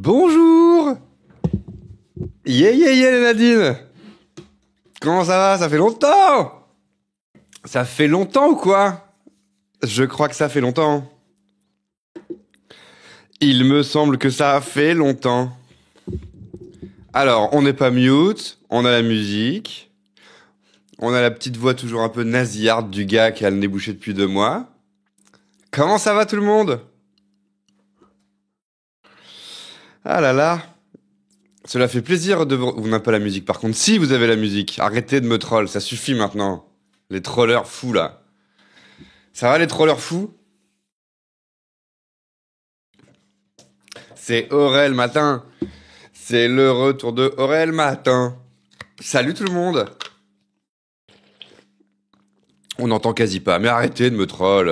Bonjour. Les Nadine. Comment ça va? Ça fait longtemps. Ça fait longtemps ou quoi? Je crois que ça fait longtemps. Il me semble que ça a fait longtemps. Alors, on n'est pas mute, on a la musique, on a la petite voix toujours un peu nasillarde du gars qui a le nez bouché depuis 2 mois. Comment ça va tout le monde? Ah là là. Cela fait plaisir de vous... Vous n'avez pas la musique par contre. Si vous avez la musique, arrêtez de me troll, ça suffit maintenant. Les trollers fous là. Ça va les trollers fous? C'est Aurel Matin. C'est le retour de Aurel Matin. Salut tout le monde. On n'entend quasi pas, mais arrêtez de me troll.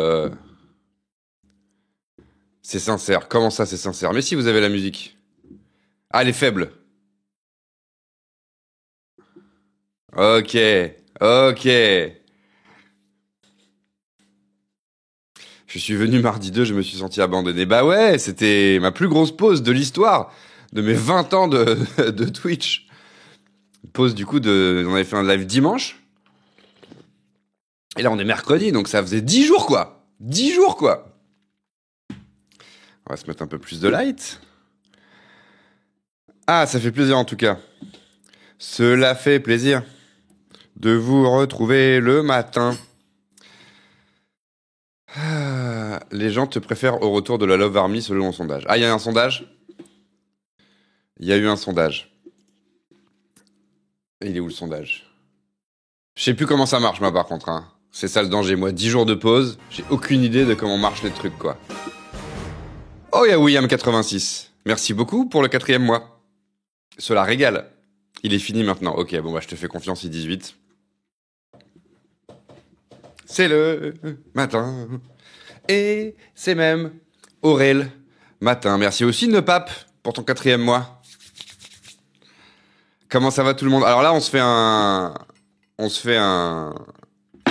C'est sincère. Comment ça c'est sincère? Mais si vous avez la musique. Ah, elle est faible. Ok, ok. Je suis venu mardi 2, je me suis senti abandonné. Bah ouais, c'était ma plus grosse pause de l'histoire, de mes 20 ans de Twitch. Pause du coup On avait fait un live dimanche. Et là on est mercredi, donc ça faisait 10 jours quoi. 10 jours quoi. On va se mettre un peu plus de light. Ah, ça fait plaisir en tout cas. Cela fait plaisir de vous retrouver le matin. Les gens te préfèrent au retour de la Love Army selon le sondage. Ah, il y a un sondage? Il y a eu un sondage. Il est où le sondage? Je sais plus comment ça marche, moi, par contre. Hein. C'est ça le danger, moi. 10 jours de pause, j'ai aucune idée de comment marchent les trucs, quoi. Oh, il y a William86. Merci beaucoup pour le 4e mois. Cela régale. Il est fini maintenant. Ok, bon, bah, je te fais confiance, I18. C'est le matin. Et c'est même Aurel Matin. Merci aussi, Nepape, pour ton 4e mois. Comment ça va tout le monde? Alors là, on se fait un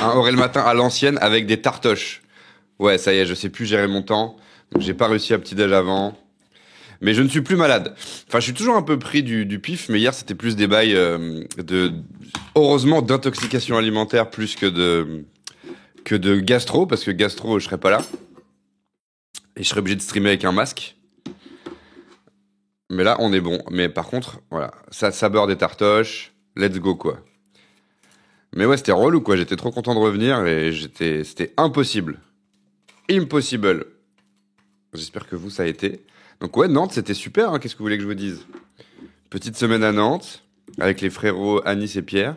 Aurel Matin à l'ancienne avec des tartoches. Ouais, ça y est, je sais plus gérer mon temps. Donc j'ai pas réussi à petit-déj avant. Mais je ne suis plus malade. Enfin, je suis toujours un peu pris du pif, mais hier, c'était plus des bails heureusement, d'intoxication alimentaire plus que de gastro, parce que gastro, je serais pas là. Et je serais obligé de streamer avec un masque. Mais là, on est bon. Mais par contre, voilà, ça beurre des tartoches, let's go, quoi. Mais ouais, c'était relou, quoi. J'étais trop content de revenir et c'était impossible. Impossible. J'espère que vous, ça a été. Donc ouais, Nantes, c'était super, hein. Qu'est-ce que vous voulez que je vous dise? Petite semaine à Nantes, avec les frérots Anis et Pierre.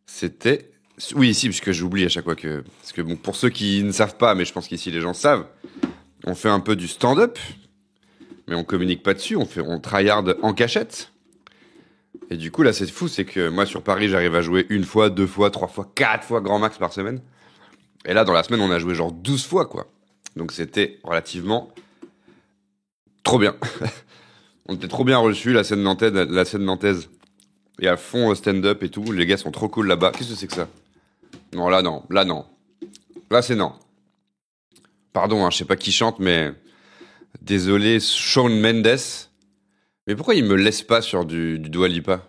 C'était... Oui, si, puisque j'oublie à chaque fois que... Parce que bon, pour ceux qui ne savent pas, mais je pense qu'ici les gens savent, on fait un peu du stand-up, mais on communique pas dessus, on tryhard en cachette. Et du coup, là, c'est fou, c'est que moi, sur Paris, j'arrive à jouer 1 fois, 2 fois, 3 fois, 4 fois grand max par semaine. Et là, dans la semaine, on a joué genre 12 fois, quoi. Donc c'était relativement trop bien. On était trop bien reçus, la scène nantaise. Et à fond stand-up et tout, les gars sont trop cool là-bas. Qu'est-ce que c'est que ça? Non, là, non. Là, non. Là, c'est non. Pardon, hein, je sais pas qui chante, mais... Désolé, Shawn Mendes. Mais pourquoi il me laisse pas sur du Dua Lipa?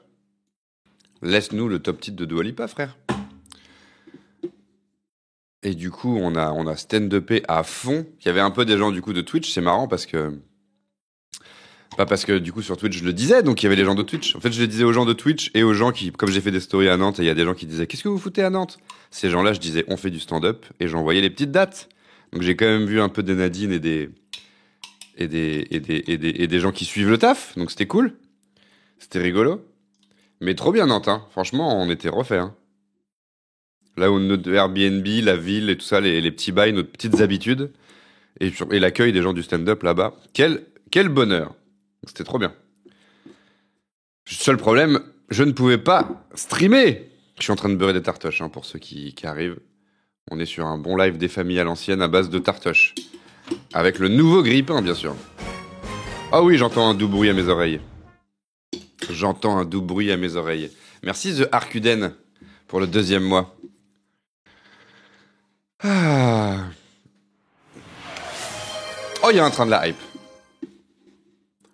Laisse-nous le top titre de Dua Lipa, frère. Et du coup, on a stand-upé à fond. Il y avait un peu des gens du coup de Twitch, c'est marrant parce que... Pas parce que du coup sur Twitch je le disais, donc il y avait les gens de Twitch. En fait, je le disais aux gens de Twitch et aux gens qui... Comme j'ai fait des stories à Nantes, et il y a des gens qui disaient « Qu'est-ce que vous foutez à Nantes ?» Ces gens-là, je disais « On fait du stand-up » et j'envoyais les petites dates. Donc j'ai quand même vu un peu des Nadine et des gens qui suivent le taf, donc c'était cool. C'était rigolo. Mais trop bien Nantes, hein. Franchement, on était refait. Hein. Là où notre Airbnb, la ville et tout ça, les petits bails, nos petites habitudes, et l'accueil des gens du stand-up là-bas. Quel bonheur. C'était trop bien. Seul problème, je ne pouvais pas streamer. Je suis en train de beurrer des tartoches, hein, pour ceux qui arrivent. On est sur un bon live des familles à l'ancienne à base de tartoches. Avec le nouveau grille-pain, bien sûr. Ah oui, j'entends un doux bruit à mes oreilles. J'entends un doux bruit à mes oreilles. Merci The Arkuden pour le 2e mois. Ah. Oh, il y a un train de la hype.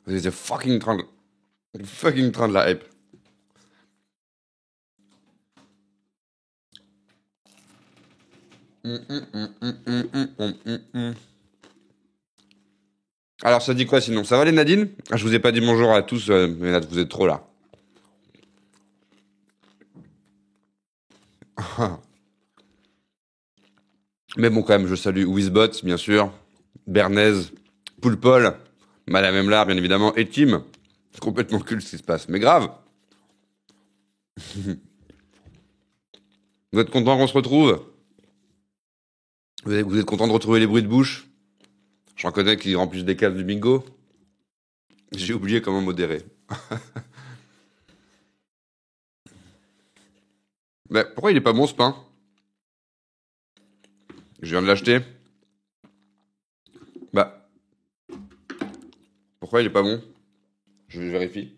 C'était fucking train de la hype. Alors, ça dit quoi sinon? Ça va les Nadine? Ah, je vous ai pas dit bonjour à tous, mais là, vous êtes trop là. Mais bon, quand même, je salue Wizbot, bien sûr, Bernays, Poulpol, Madame Emlar, bien évidemment, et Tim. C'est complètement cool ce qui se passe. Mais grave, vous êtes content qu'on se retrouve? Vous êtes content de retrouver les bruits de bouche? J'en connais qui remplissent des cases du bingo. J'ai oublié comment modérer. Mais pourquoi il est pas bon ce pain? Je viens de l'acheter. Bah, pourquoi il est pas bon? Je vérifie.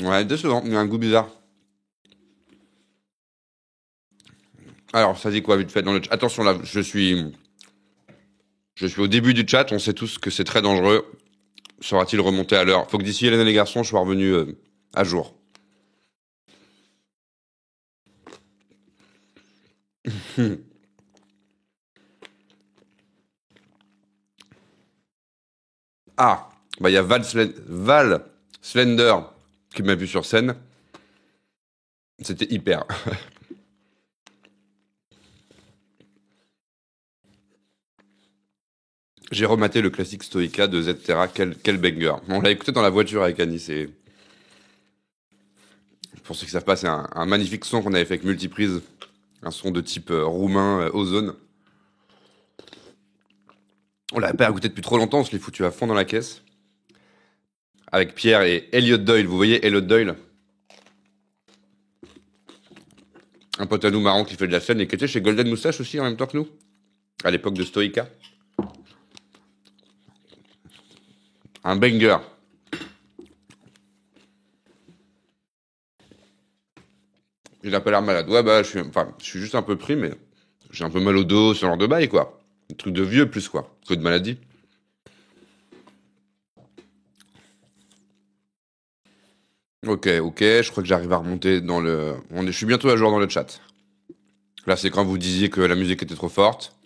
Ouais, décevant, il y a un goût bizarre. Alors, ça dit quoi vite fait dans le chat? Attention là, je suis au début du chat, on sait tous que c'est très dangereux. Sera-t-il remonté à l'heure? Faut que d'ici Hélène et les garçons, je sois revenu à jour. Ah, bah il y a Val Slender qui m'a vu sur scène. C'était hyper. J'ai rematé le classique Stoica de Zterra, quel banger. On l'a écouté dans la voiture avec Anis et... Pour ceux qui savent pas, c'est un magnifique son qu'on avait fait avec Multiprise. Un son de type roumain, Ozone. On l'avait pas écouté depuis trop longtemps, on se l'est foutu à fond dans la caisse. Avec Pierre et Elliot Doyle. Vous voyez Elliot Doyle? Un pote à nous marrant qui fait de la scène et qui était chez Golden Moustache aussi en même temps que nous. À l'époque de Stoica. Un banger. Il a pas l'air malade. Ouais, bah, je suis juste un peu pris, mais j'ai un peu mal au dos, ce genre de bail, quoi. Un truc de vieux, plus, quoi, que de maladie. Ok, je crois que j'arrive à remonter dans le... Je suis bientôt à jour dans le chat. Là, c'est quand vous disiez que la musique était trop forte.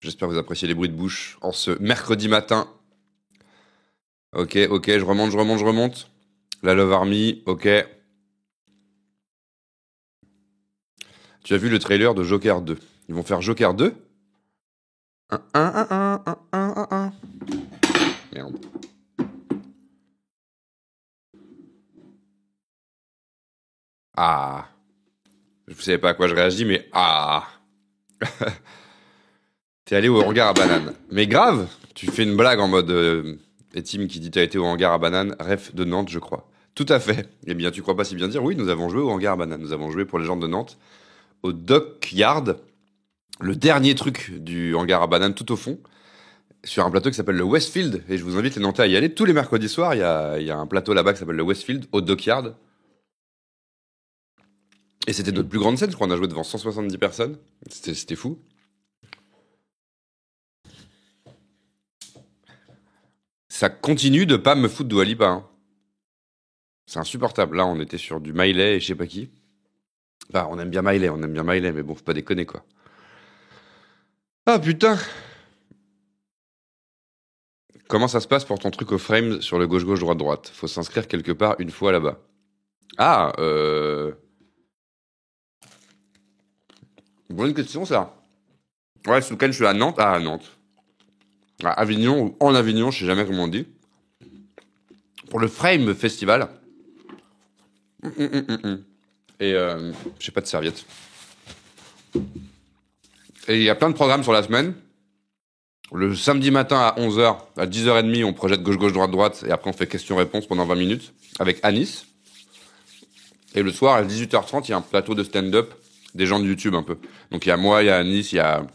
J'espère que vous appréciez les bruits de bouche en ce mercredi matin. Ok, je remonte. La Love Army, ok. Tu as vu le trailer de Joker 2? Ils vont faire Joker 2? Merde. Ah. Je ne savais pas à quoi je réagis, mais ah. T'es allé au hangar à banane. Mais grave, tu fais une blague en mode... et Tim qui dit t'as été au hangar à banane, ref de Nantes, je crois. Tout à fait. Eh bien, tu crois pas si bien dire? Oui, nous avons joué au hangar à banane. Nous avons joué pour les gens de Nantes au Dockyard, le dernier truc du hangar à banane tout au fond, sur un plateau qui s'appelle le Westfield. Et je vous invite les Nantais à y aller. Tous les mercredis soirs, il y a un plateau là-bas qui s'appelle le Westfield, au Dockyard. Et c'était notre plus grande scène, je crois. On a joué devant 170 personnes. C'était fou. Ça continue de pas me foutre de Walipa, hein. C'est insupportable. Là, on était sur du Miley et je sais pas qui. Enfin, on aime bien Miley, mais bon, faut pas déconner, quoi. Ah, putain! Comment ça se passe pour ton truc au frame sur le gauche-gauche, droite-droite? Faut s'inscrire quelque part une fois là-bas. Ah, bonne question, ça. Ouais, ce week-end, je suis à Nantes. Ah, à Nantes. À Avignon, ou en Avignon, je sais jamais comment on dit. Pour le Frame Festival. Et j'ai pas de serviette. Et il y a plein de programmes sur la semaine. Le samedi matin à 11h, à 10h30, on projette gauche-gauche, droite-droite. Et après, on fait question-réponse pendant 20 minutes avec Anis. Et le soir, à 18h30, il y a un plateau de stand-up des gens de YouTube un peu. Donc il y a moi, il y a Anis, il y a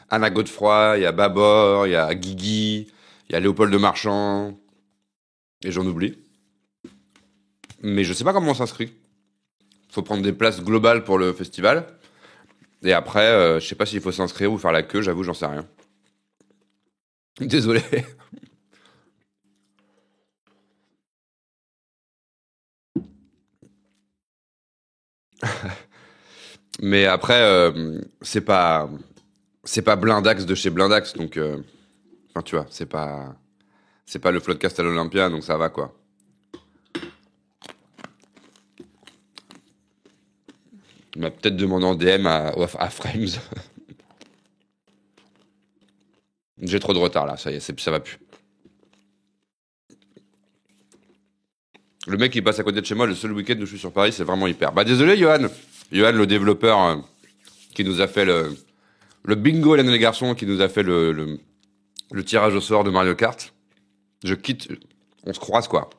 Anna Godefroy, il y a Babor, il y a Guigui, il y a Léopold de Marchand. Et j'en oublie. Mais je sais pas comment on s'inscrit. Faut prendre des places globales pour le festival. Et après, je sais pas s'il faut s'inscrire ou faire la queue, j'avoue, j'en sais rien. Désolé. Mais après, c'est pas Blindax de chez Blindax, donc enfin tu vois, c'est pas le Floodcast à l'Olympia, donc ça va quoi. Il m'a peut-être demandé en DM à Frames. J'ai trop de retard là, ça y est, ça va plus. Le mec il passe à côté de chez moi le seul week-end où je suis sur Paris, c'est vraiment hyper. Bah désolé Johan. Johan, le développeur qui nous a fait le bingo l'année les garçons, qui nous a fait le tirage au sort de Mario Kart. Je quitte, on se croise quoi.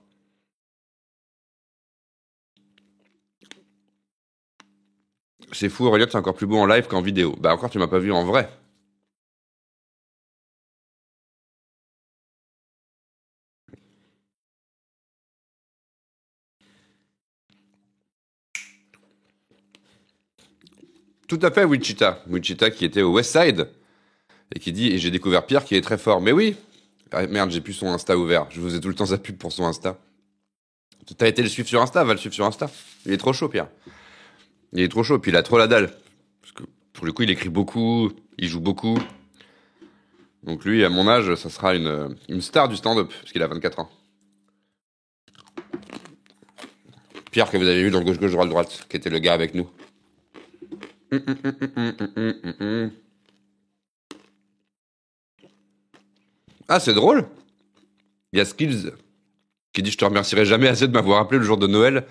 C'est fou Aurélien, c'est encore plus beau en live qu'en vidéo. Bah encore tu m'as pas vu en vrai. Tout à fait Wichita. Wichita qui était au West Side et qui dit, et j'ai découvert Pierre qui est très fort. Mais oui. Ah, merde, j'ai plus son Insta ouvert. Je vous ai tout le temps sa pub pour son Insta. T'as été le suivre sur Insta, va le suivre sur Insta. Il est trop chaud, Pierre. Il est trop chaud, puis il a trop la dalle. Parce que pour le coup, il écrit beaucoup, il joue beaucoup. Donc lui, à mon âge, ça sera une star du stand-up, parce qu'il a 24 ans. Pierre, que vous avez vu dans le gauche-gauche, droite-droite, qui était le gars avec nous. Ah, c'est drôle. Il y a Skills qui dit: je te remercierai jamais assez de m'avoir appelé le jour de Noël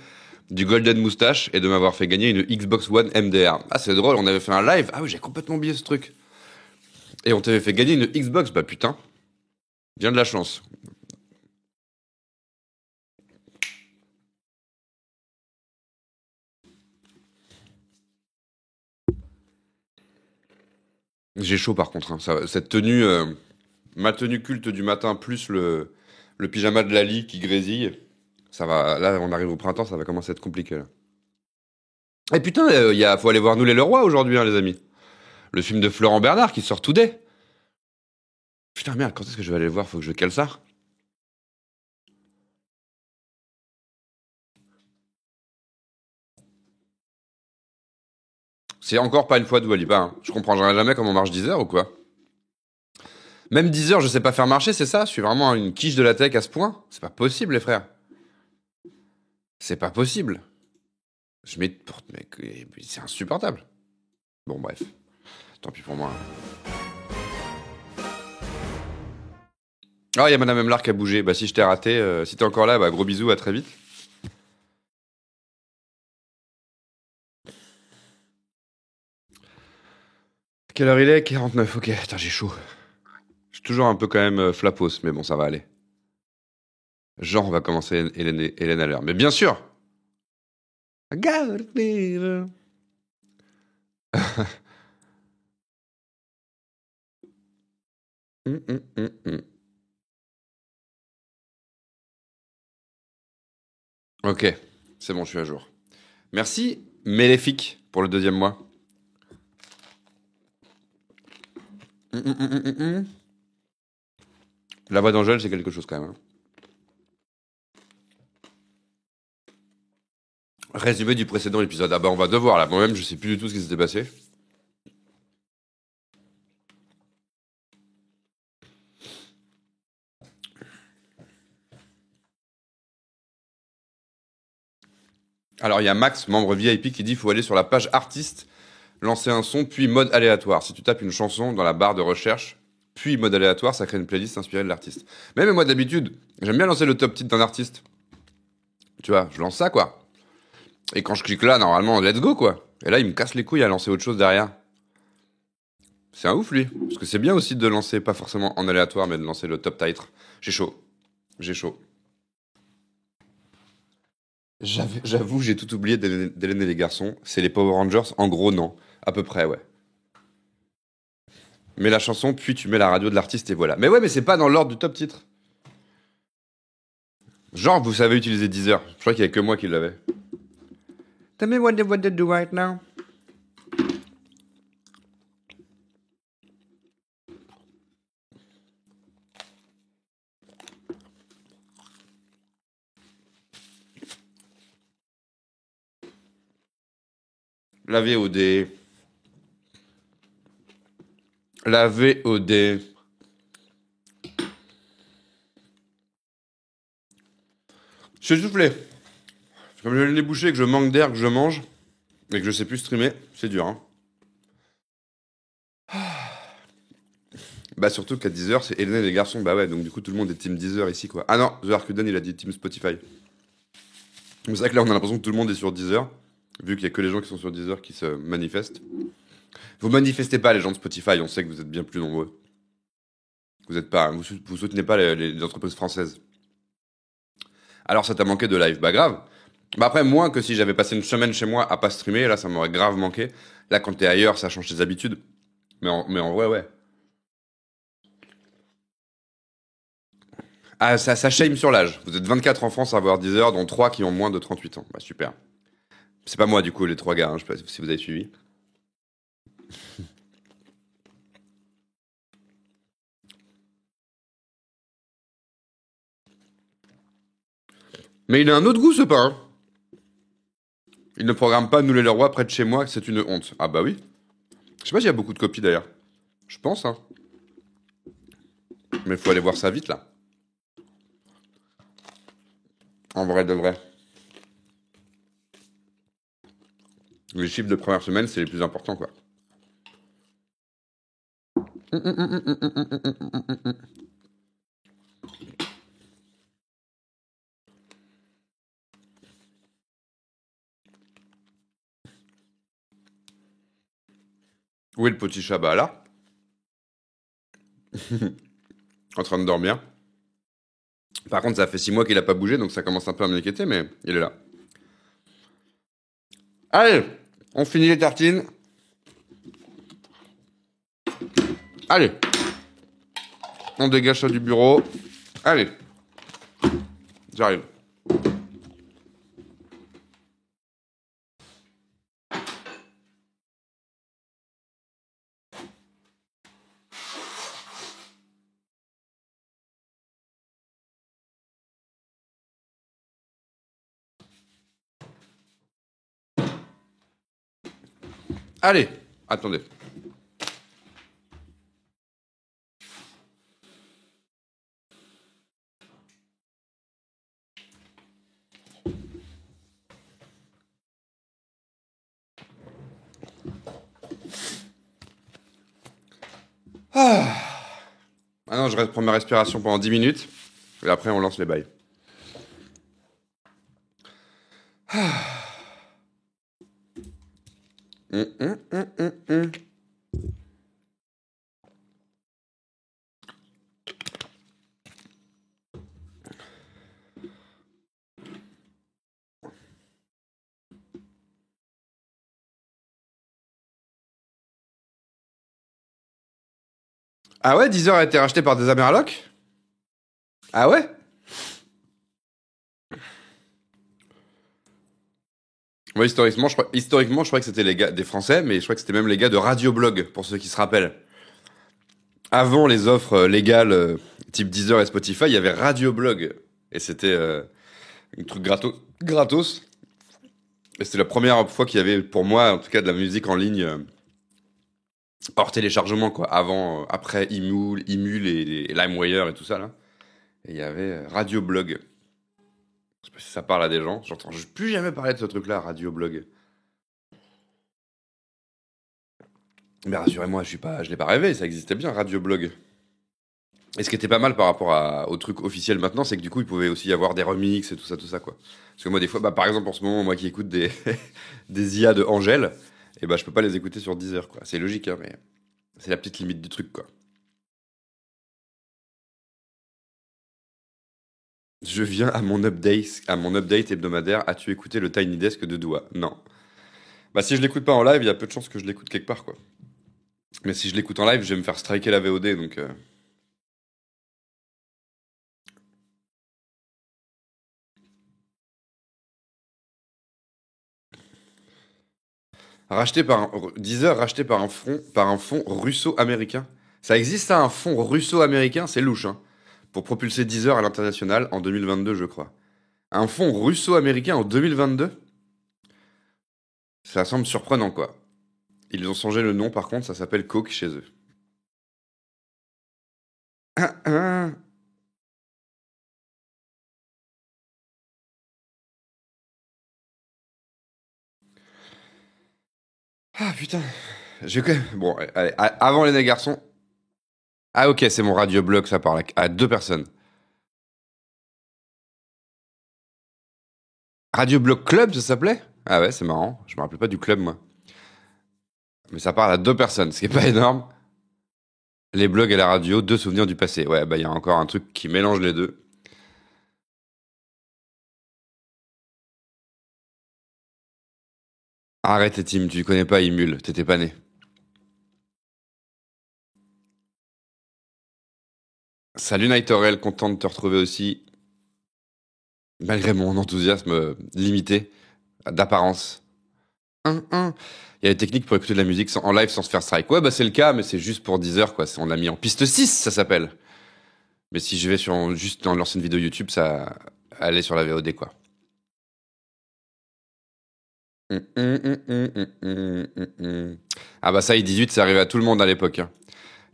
du Golden Moustache et de m'avoir fait gagner une Xbox One MDR. Ah, c'est drôle, on avait fait un live. Ah oui, j'ai complètement oublié ce truc. Et on t'avait fait gagner une Xbox, bah putain. Bien de la chance. J'ai chaud par contre, hein. Cette tenue, ma tenue culte du matin plus le pyjama de Lali qui grésille, ça va. Là, on arrive au printemps, ça va commencer à être compliqué là. Et putain, faut aller voir Nous les Leroy aujourd'hui, hein, les amis. Le film de Florent Bernard qui sort today. Putain, merde, quand est-ce que je vais aller le voir? Faut que je cale ça. C'est encore pas une fois Dua Lipa, hein. Je comprendrai jamais comment marche Deezer ou quoi. Même Deezer, je sais pas faire marcher, c'est ça? Je suis vraiment une quiche de la tech à ce point? C'est pas possible, les frères. C'est pas possible. Je mets. C'est insupportable. Bon, bref. Tant pis pour moi. Ah, il y a Madame Emlar qui a bougé. Bah, si je t'ai raté, si t'es encore là, bah, gros bisous, à très vite. Quelle heure il est? 49, ok. Attends, j'ai chaud. Je suis toujours un peu quand même flapos, mais bon, ça va aller. Genre, on va commencer Hélène à l'heure. Mais bien sûr! I got a fever. Hum, hum, hum, hum. Ok, c'est bon, je suis à jour. Merci, Méléfique, pour le deuxième mois. Hum, hum, hum, hum, hum. La voix d'Angèle, c'est quelque chose quand même, hein. Résumé du précédent épisode. Ah bah on va devoir là. Moi-même, je sais plus du tout ce qui s'était passé. Alors il y a Max, membre VIP, qui dit: faut aller sur la page artiste, lancer un son, puis mode aléatoire. Si tu tapes une chanson dans la barre de recherche, puis mode aléatoire, ça crée une playlist inspirée de l'artiste. Même moi d'habitude, j'aime bien lancer le top titre d'un artiste. Tu vois, je lance ça quoi. Et quand je clique là, normalement, let's go quoi. Et là, il me casse les couilles à lancer autre chose derrière. C'est un ouf lui. Parce que c'est bien aussi de lancer, pas forcément en aléatoire, mais de lancer le top titre. J'ai chaud. J'ai chaud. J'avoue, j'ai tout oublié d'Hélène et les garçons. C'est les Power Rangers. En gros, non. À peu près, ouais. Mets la chanson, puis tu mets la radio de l'artiste et voilà. Mais ouais, mais c'est pas dans l'ordre du top titre. Genre, vous savez utiliser Deezer. Je crois qu'il y a que moi qui l'avais. Tell me what they want to do right now. La VOD. La VOD. Je suis soufflé. Comme j'ai le nez bouché, que je manque d'air, que je mange, et que je sais plus streamer, c'est dur, hein. Bah surtout qu'à 10h, c'est Hélène et les garçons. Bah ouais, donc du coup, tout le monde est team 10h ici, quoi. Ah non, The Arkuden, il a dit team Spotify. C'est vrai que là, on a l'impression que tout le monde est sur 10h, vu qu'il y a que les gens qui sont sur 10h qui se manifestent. Vous manifestez pas, les gens de Spotify, on sait que vous êtes bien plus nombreux. Vous êtes pas, vous soutenez pas les entreprises françaises. Alors ça t'a manqué de live, bah grave. Bah après, moins que si j'avais passé une semaine chez moi à pas streamer, là ça m'aurait grave manqué. Là quand t'es ailleurs, ça change tes habitudes. Mais en vrai, ouais. Ah, ça shame sur l'âge. Vous êtes 24 en France à avoir 10 heures, dont 3 qui ont moins de 38 ans. Bah super. C'est pas moi du coup, les 3 gars, hein, je sais pas si vous avez suivi. Mais il a un autre goût ce pain, hein. Il ne programme pas Nous les Leroy près de chez moi, c'est une honte. Ah bah oui. Je sais pas s'il y a beaucoup de copies d'ailleurs. Je pense, hein. Mais faut aller voir ça vite là. En vrai de vrai. Les chiffres de première semaine, c'est les plus importants, quoi. Où est le petit chat? Bah là, en train de dormir. Par contre, ça fait 6 mois qu'il a pas bougé, donc ça commence un peu à m'inquiéter, mais il est là. Allez, on finit les tartines. Allez, on dégage ça du bureau. Allez, j'arrive. Allez, attendez. Ah non, je reste prendre ma respiration pendant 10 minutes. Et après, on lance les bails. Hum, hum, hum, hum, hum. Ah ouais, Deezer a été racheté par des Amerlocs? Ah ouais? Moi, historiquement, je crois que c'était les gars des Français, mais je crois que c'était même les gars de Radioblog, pour ceux qui se rappellent. Avant les offres légales type Deezer et Spotify, il y avait Radioblog. Et c'était un truc gratos. Et c'était la première fois qu'il y avait, pour moi, en tout cas, de la musique en ligne hors téléchargement, quoi. Avant, après Imul et LimeWire et tout ça, là. Et il y avait Radioblog. Je sais pas si ça parle à des gens. J'entends plus jamais parler de ce truc-là, Radioblog. Mais rassurez-moi, je l'ai pas rêvé, ça existait bien, Radioblog. Et ce qui était pas mal par rapport au truc officiel maintenant, c'est que du coup, il pouvait aussi y avoir des remixes et tout ça, quoi. Parce que moi, des fois, bah, par exemple, en ce moment, moi qui écoute des IA de Angèle, et bah, je peux pas les écouter sur Deezer, quoi. C'est logique, hein, mais c'est la petite limite du truc, quoi. Je viens à mon update hebdomadaire. As-tu écouté le Tiny Desk de Doua? Non. Bah, si je l'écoute pas en live, il y a peu de chances que je l'écoute quelque part, quoi. Mais si je l'écoute en live, je vais me faire striker la VOD, donc. Deezer racheté par un fonds russo-américain. Ça existe, ça, un fonds russo-américain? C'est louche, hein. Pour propulser Deezer à l'international en 2022, je crois. Un fonds russo-américain en 2022? Ça semble surprenant, quoi. Ils ont changé le nom, par contre, ça s'appelle Coke chez eux. Ah, ah. Ah, putain. Bon, allez, avant les garçons. Ah, ok, c'est mon radioblog, ça parle à deux personnes. Radioblog Club, ça s'appelait? Ah ouais, c'est marrant. Je me rappelle pas du club, moi. Mais ça parle à deux personnes, ce qui est pas énorme. Les blogs et la radio, deux souvenirs du passé. Ouais, bah il y a encore un truc qui mélange les deux. Arrête, Tim, tu connais pas Imul, t'étais pas né. Salut Nightorel, content de te retrouver aussi, malgré mon enthousiasme limité, d'apparence. Il y a des techniques pour écouter de la musique en live sans se faire strike. Ouais, bah c'est le cas, mais c'est juste pour 10 heures, quoi. On l'a mis en piste 6, ça s'appelle. Mais si je vais juste dans lancer une vidéo YouTube, ça allait sur la VOD, quoi. Ah bah ça, i18, c'est arrivé à tout le monde à l'époque, hein.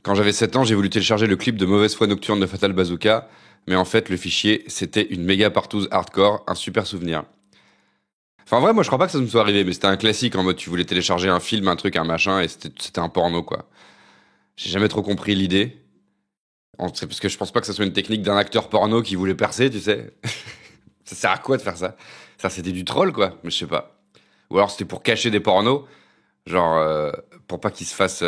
Quand j'avais 7 ans, j'ai voulu télécharger le clip de Mauvaise foi nocturne de Fatal Bazooka, mais en fait, le fichier, c'était une méga partouze hardcore, un super souvenir. Enfin, en vrai, moi, je crois pas que ça me soit arrivé, mais c'était un classique en mode tu voulais télécharger un film, un truc, un machin, et c'était un porno, quoi. J'ai jamais trop compris l'idée. C'est parce que je pense pas que ça soit une technique d'un acteur porno qui voulait percer, tu sais. Ça sert à quoi de faire ça? Ça, c'était du troll, quoi, mais je sais pas. Ou alors c'était pour cacher des pornos, genre, pour pas qu'ils se fassent.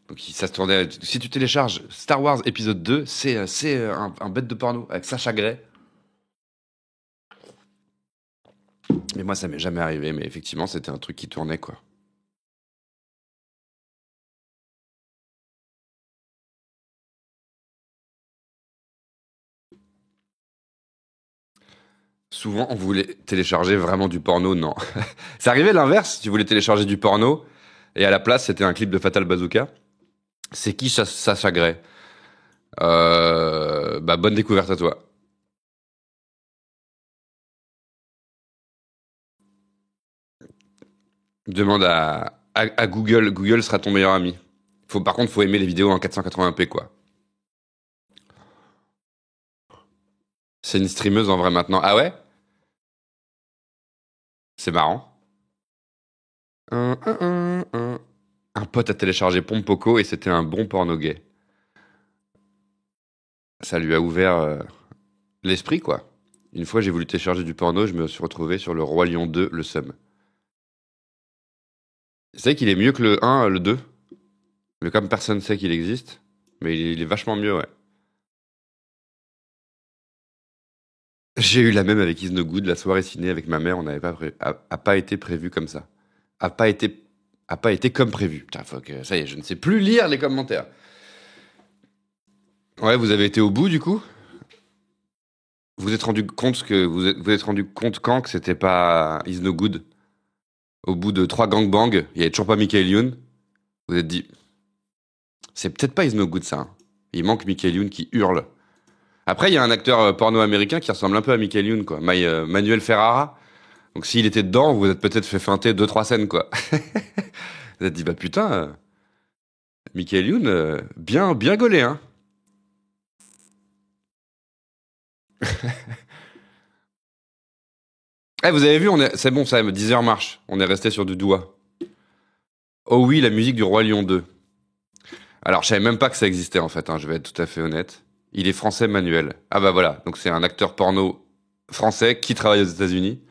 Donc ça se tournait. Si tu télécharges Star Wars épisode 2, c'est un bête de porno avec Sacha Grey. Mais moi, ça m'est jamais arrivé, mais effectivement, c'était un truc qui tournait, quoi. Souvent, on voulait télécharger vraiment du porno, non. Ça arrivait l'inverse, tu voulais télécharger du porno, et à la place, c'était un clip de Fatal Bazooka. C'est qui Sacha Grey? Bah, bonne découverte à toi. Demande à Google. Google sera ton meilleur ami. Par contre, faut aimer les vidéos en 480p, quoi. C'est une streameuse en vrai maintenant. Ah ouais? C'est marrant. Un pote a téléchargé Pompoko et c'était un bon porno gay. Ça lui a ouvert l'esprit, quoi. Une fois, j'ai voulu télécharger du porno, je me suis retrouvé sur le Roi Lion 2, le seum. C'est vrai qu'il est mieux que le 1, le 2. Mais comme personne sait qu'il existe, mais il est vachement mieux, ouais. J'ai eu la même avec Is No Good, la soirée ciné avec ma mère, on n'avait pas a pas été prévu comme ça. A pas été, a pas été comme prévu. Putain, ça y est, je ne sais plus lire les commentaires. Ouais, vous avez été au bout du coup? Vous vous êtes rendu compte vous êtes rendu compte quand que c'était pas Is No Good? Au bout de 3 gangbangs, il y avait toujours pas Michael Youn. Vous vous êtes dit, c'est peut-être pas Is No Good ça, hein. Il manque Michael Youn qui hurle. Après, il y a un acteur porno américain qui ressemble un peu à Michael Youn, quoi. Manuel Ferrara. Donc s'il était dedans, vous vous êtes peut-être fait feinter deux trois scènes, quoi. Vous vous êtes dit, bah putain, Michael Youn, bien gaulé, hein. Eh, vous avez vu, c'est bon, ça, 10 heures marche. On est resté sur du doigt. Oh oui, la musique du Roi Lion 2. Alors, je savais même pas que ça existait, en fait, hein, je vais être tout à fait honnête. Il est français, Manuel. Ah bah voilà, donc c'est un acteur porno français qui travaille aux États-Unis.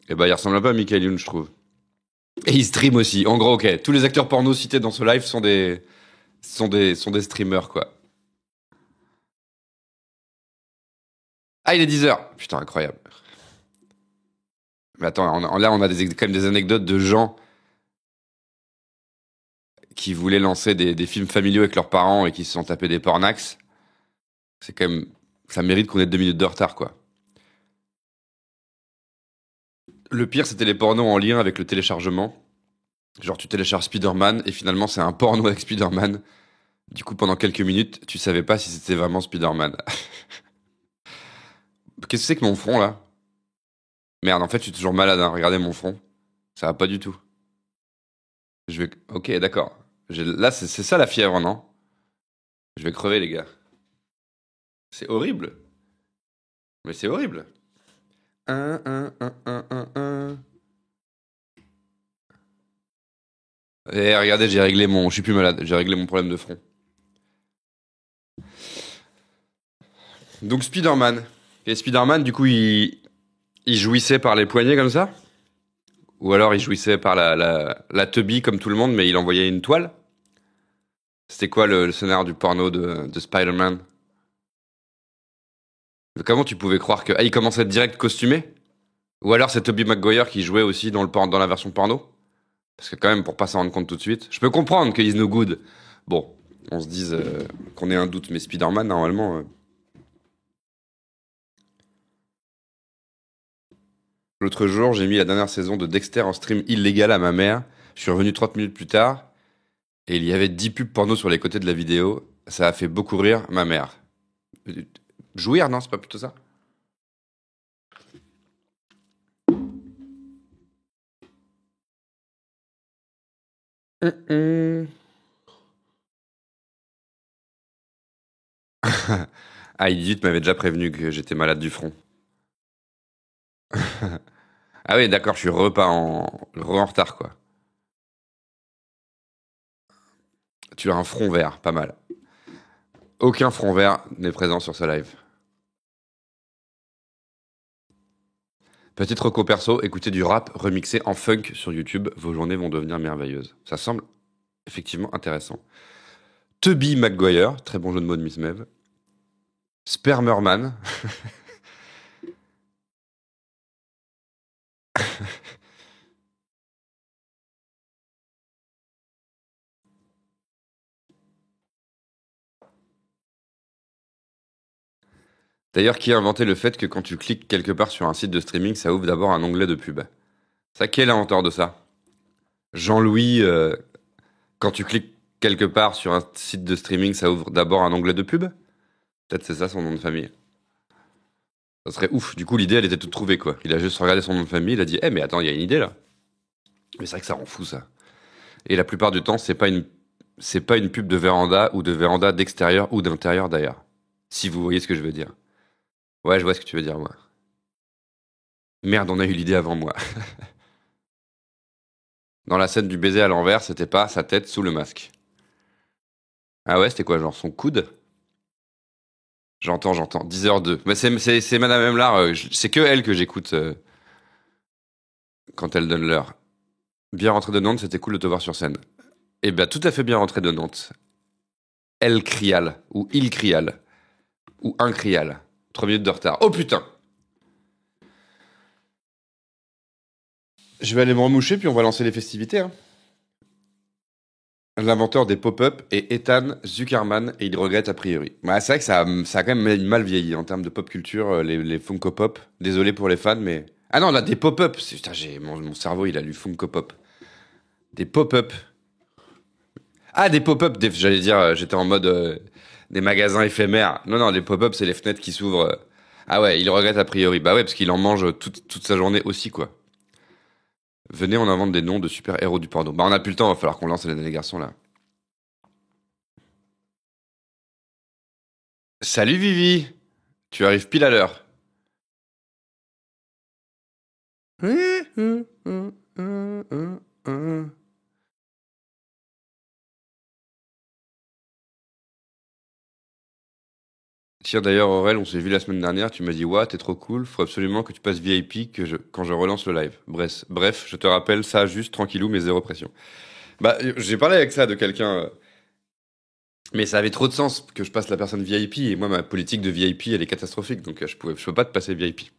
Et bah, il ressemble un peu à Michael Youn, je trouve. Et il stream aussi. En gros, ok, tous les acteurs porno cités dans ce live sont des streamers, quoi. Ah, il est 10 heures. Putain, incroyable. Mais attends, là, on a quand même des anecdotes de gens qui voulaient lancer des films familiaux avec leurs parents et qui se sont tapés des pornax. C'est quand même, ça mérite qu'on ait 2 minutes de retard, quoi. Le pire, c'était les pornos en lien avec le téléchargement. Genre, tu télécharges Spider-Man et finalement, c'est un porno avec Spider-Man. Du coup, pendant quelques minutes, tu savais pas si c'était vraiment Spider-Man. Qu'est-ce que c'est que mon front, là? Merde, en fait, je suis toujours malade, hein. Regardez mon front. Ça va pas du tout. Je vais... Ok, d'accord. Là, c'est ça la fièvre, non? Je vais crever, les gars. C'est horrible. Mais c'est horrible. Un. Et regardez, j'ai réglé mon... Je suis plus malade. J'ai réglé mon problème de front. Donc, Spider-Man. Et Spider-Man, du coup, il jouissait par les poignets comme ça? Ou alors il jouissait par la teubie comme tout le monde, mais il envoyait une toile? C'était quoi le scénario du porno de Spider-Man? Comment tu pouvais croire que... Ah, il commençait direct costumé? Ou alors c'est Tobey Maguire qui jouait aussi dans la version porno? Parce que quand même, pour pas s'en rendre compte tout de suite, je peux comprendre que Is No Good. Bon, on se dise qu'on ait un doute, mais Spider-Man, normalement... L'autre jour, j'ai mis la dernière saison de Dexter en stream illégal à ma mère. Je suis revenu 30 minutes plus tard, et il y avait 10 pubs porno sur les côtés de la vidéo. Ça a fait beaucoup rire ma mère. Jouir, non, c'est pas plutôt ça? Hum. Ah, Idiot m'avait déjà prévenu que j'étais malade du front. Ah oui, d'accord, je suis re en retard, quoi. Tu as un front vert, pas mal. Aucun front vert n'est présent sur ce live. Petite reco perso, écoutez du rap remixé en funk sur YouTube, vos journées vont devenir merveilleuses. Ça semble effectivement intéressant. Tubby Maguire, très bon jeu de mots de Miss Mev. Spermerman. D'ailleurs, qui a inventé le fait que quand tu cliques quelque part sur un site de streaming, ça ouvre d'abord un onglet de pub? Ça, qui est l'inventeur de ça? Jean-Louis, quand tu cliques quelque part sur un site de streaming, ça ouvre d'abord un onglet de pub? Peut-être c'est ça son nom de famille. Ça serait ouf. Du coup, l'idée, elle était toute trouvée, quoi. Il a juste regardé son nom de famille, il a dit, mais attends, il y a une idée là. Mais c'est vrai que ça rend fou, ça. Et la plupart du temps, c'est pas une pub de véranda ou de véranda d'extérieur ou d'intérieur d'ailleurs. Si vous voyez ce que je veux dire. Ouais, je vois ce que tu veux dire, moi. Merde, on a eu l'idée avant moi. Dans la scène du baiser à l'envers, c'était pas sa tête sous le masque. Ah ouais, c'était quoi, genre son coude? J'entends. 10h02. Mais c'est Madame Emlar, c'est que elle que j'écoute quand elle donne l'heure. Bien rentré de Nantes, c'était cool de te voir sur scène. Eh ben, tout à fait bien rentré de Nantes. Elle criale, ou il criale, ou un criale. 3 minutes de retard. Oh putain! Je vais aller me remoucher, puis on va lancer les festivités, hein. L'inventeur des pop-up est Ethan Zuckerman et il regrette a priori. Ouais, c'est vrai que ça a quand même mal vieilli en termes de pop culture, les Funko Pop. Désolé pour les fans, mais. Ah non, là, des pop-up! Putain, mon cerveau, il a lu Funko Pop. Des pop-up. Ah, des pop-up! J'allais dire, j'étais en mode des magasins éphémères. Non, non, les pop-up, c'est les fenêtres qui s'ouvrent. Ah ouais, il regrette a priori. Bah ouais, parce qu'il en mange toute sa journée aussi, quoi. Venez, on invente des noms de super-héros du porno. Bah, on a plus le temps, va falloir qu'on lance les garçons là. Salut Vivi! Tu arrives pile à l'heure. Tiens, d'ailleurs, Aurel, on s'est vu la semaine dernière, tu m'as dit, ouais, t'es trop cool, faut absolument que tu passes VIP quand je relance le live. Bref, je te rappelle ça juste tranquillou, mais zéro pression. Bah, j'ai parlé avec ça de quelqu'un, mais ça avait trop de sens que je passe la personne VIP, et moi, ma politique de VIP, elle est catastrophique, donc je peux pas te passer VIP.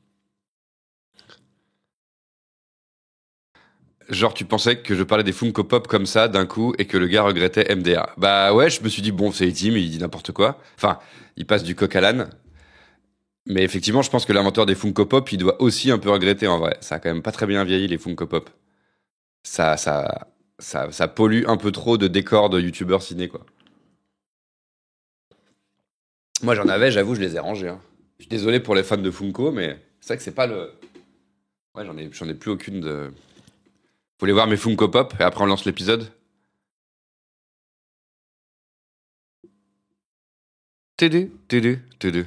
Genre, tu pensais que je parlais des Funko Pop comme ça, d'un coup, et que le gars regrettait MDA. Bah ouais, je me suis dit, bon, c'est Etim, il dit n'importe quoi. Enfin, il passe du coq à l'âne. Mais effectivement, je pense que l'inventeur des Funko Pop, il doit aussi un peu regretter en vrai. Ça a quand même pas très bien vieilli les Funko Pop. Ça, ça, ça pollue un peu trop de décors de youtubeurs ciné, quoi. Moi, j'en avais, j'avoue, je les ai rangés, hein. Je suis désolé pour les fans de Funko, mais c'est vrai que c'est pas le. Ouais, j'en ai plus aucune de. Vous voulez voir mes Funko Pop et après on lance l'épisode? TD, TD, TD.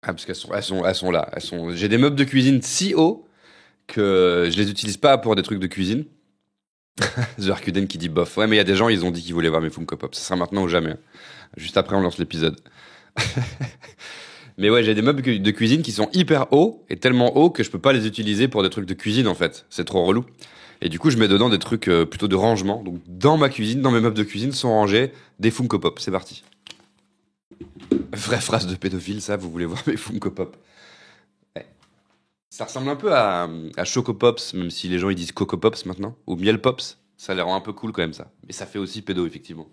Ah, parce qu'elles sont là. J'ai des meubles de cuisine si hauts que je les utilise pas pour des trucs de cuisine. The Arkuden qui dit bof. Ouais, mais il y a des gens, ils ont dit qu'ils voulaient voir mes Funko Pop. Ça sera maintenant ou jamais. Juste après, on lance l'épisode. Mais ouais, j'ai des meubles de cuisine qui sont hyper hauts et tellement hauts que je peux pas les utiliser pour des trucs de cuisine en fait. C'est trop relou. Et du coup, je mets dedans des trucs plutôt de rangement. Donc, dans ma cuisine, dans mes meubles de cuisine, sont rangés des Funko Pop. C'est parti. Vraie phrase de pédophile, ça, vous voulez voir mes Funko Pop. Ouais. Ça ressemble un peu à Choco Pops, même si les gens ils disent Coco Pops maintenant, ou Miel Pops. Ça les rend un peu cool quand même, ça. Mais ça fait aussi pédo, effectivement.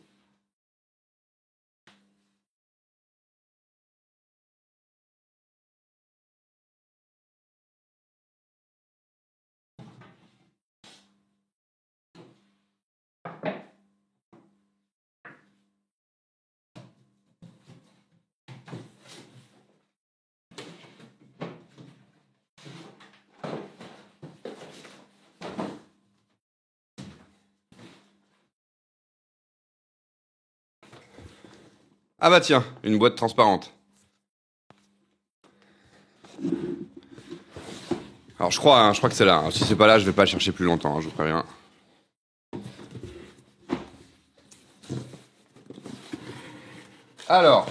Ah bah tiens, une boîte transparente. Alors je crois que c'est là, hein. Si c'est pas là, je vais pas le chercher plus longtemps, hein, je vous préviens. Alors,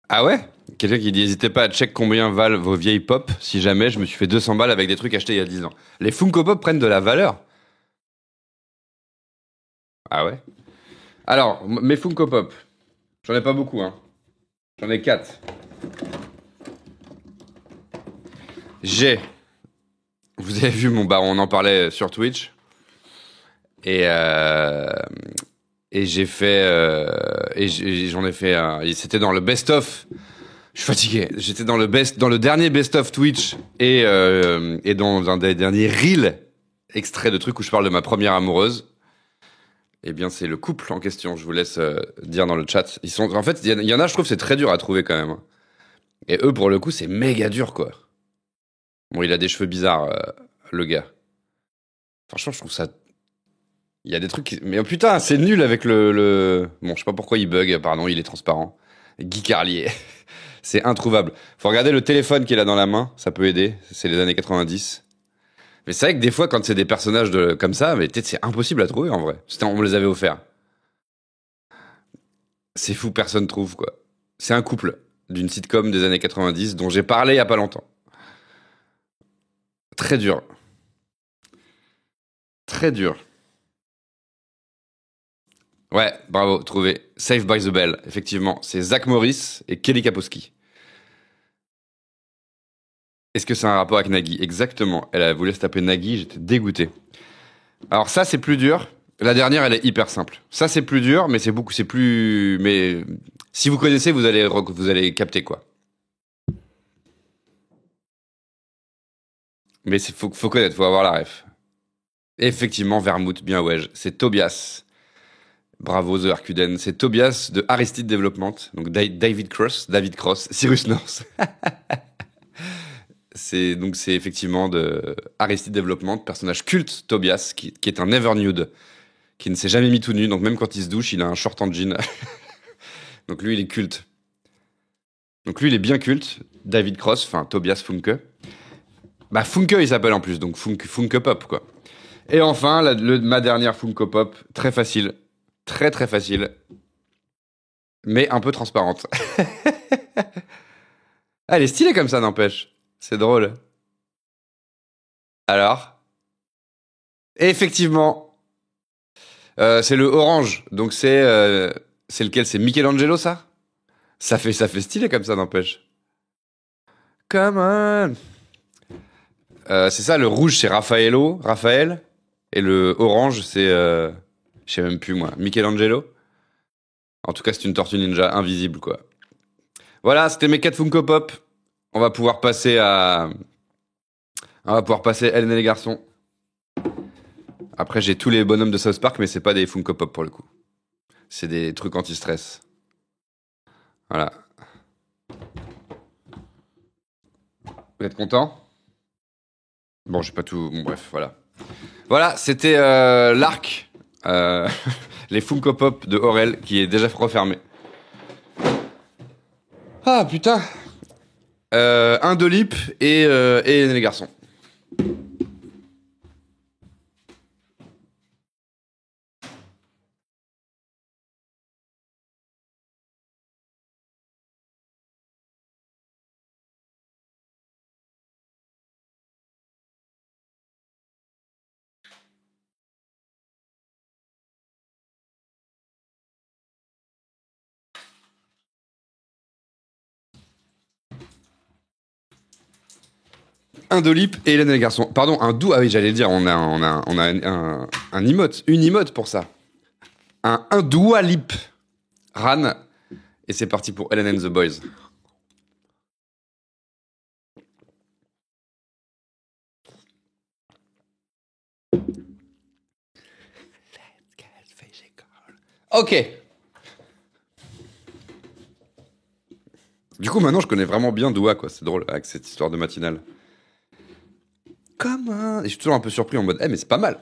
ah ouais? Quelqu'un qui dit n'hésitez pas à check combien valent vos vieilles pop si jamais je me suis fait 200 balles avec des trucs achetés il y a 10 ans. Les Funko Pop prennent de la valeur. Ah ouais? Alors, mes Funko Pop, j'en ai pas beaucoup, hein. J'en ai 4. J'ai, vous avez vu mon baron, on en parlait sur Twitch. Et, euh, et j'ai fait, j'en ai fait un, et c'était dans le best-of. Je suis fatigué. J'étais dans le dernier best-of Twitch et dans un des derniers reels extraits de trucs où je parle de ma première amoureuse. Eh bien, c'est le couple en question. Je vous laisse dire dans le chat. En fait, il y en a, je trouve, c'est très dur à trouver quand même, hein. Et eux, pour le coup, c'est méga dur, quoi. Bon, il a des cheveux bizarres, le gars. Franchement, je trouve ça. Il y a des trucs. Mais oh, putain, c'est nul avec Bon, je sais pas pourquoi il bug. Pardon, il est transparent. Guy Carlier. C'est introuvable. Faut regarder le téléphone qu'il a dans la main. Ça peut aider. C'est les années 90. Mais c'est vrai que des fois, quand c'est des personnages comme ça, mais peut-être c'est impossible à trouver en vrai. On me les avait offerts. C'est fou, personne trouve quoi. C'est un couple d'une sitcom des années 90 dont j'ai parlé il y a pas longtemps. Très dur. Très dur. Ouais, bravo, trouvé. Saved by the Bell, effectivement. C'est Zach Morris et Kelly Kapowski. Est-ce que c'est un rapport avec Nagui? Exactement. Elle a voulu se taper Nagui, j'étais dégoûté. Alors ça, c'est plus dur. La dernière, elle est hyper simple. Ça, c'est plus dur, mais c'est plus, mais si vous connaissez, vous allez capter quoi. Mais faut connaître, faut avoir la ref. Effectivement, Vermouth, bien ouais. C'est Tobias. Bravo, The Arkuden. C'est Tobias de Aristide Development. Donc David Cross, Cyrus North. C'est effectivement de Aristide Development, personnage culte Tobias, qui est un never nude, qui ne s'est jamais mis tout nu. Donc même quand il se douche, il a un short en jean. Donc lui, il est culte. Donc lui, il est bien culte. David Cross, enfin Tobias Funke. Bah Funke, il s'appelle en plus, donc Funke Pop, quoi. Et enfin, ma dernière Funko Pop, très facile. Très très facile. Mais un peu transparente. Ah, elle est stylée comme ça, n'empêche. C'est drôle. Alors, effectivement, c'est le orange. Donc c'est C'est lequel? C'est Michelangelo, ça? Ça fait stylé comme ça, n'empêche. Come on! C'est ça, le rouge, c'est Raphaël. Et le orange, c'est... je sais même plus, moi. Michelangelo? En tout cas, c'est une tortue ninja invisible, quoi. Voilà, c'était mes 4 Funko Pop. On va pouvoir passer à... On va pouvoir passer Hélène et les garçons. Après, j'ai tous les bonhommes de South Park, mais c'est pas des Funko Pop pour le coup. C'est des trucs anti-stress. Voilà. Vous êtes content? Bon, j'ai pas tout... Bon, bref, voilà. Voilà, c'était l'arc. Les Funko Pop de Aurel, qui est déjà refermé. Ah, putain. Un de Lip et les garçons. Un Dolip et Hélène et les garçons. Pardon, un doux. Ah oui, j'allais le dire, on a un emote, une emote pour ça. Un Dua Lip. Ran. Et c'est parti pour Hélène and the Boys. Ok. Du coup, maintenant, je connais vraiment bien Dua, quoi. C'est drôle, avec cette histoire de matinale. Comment? Et je suis toujours un peu surpris en mode, mais c'est pas mal.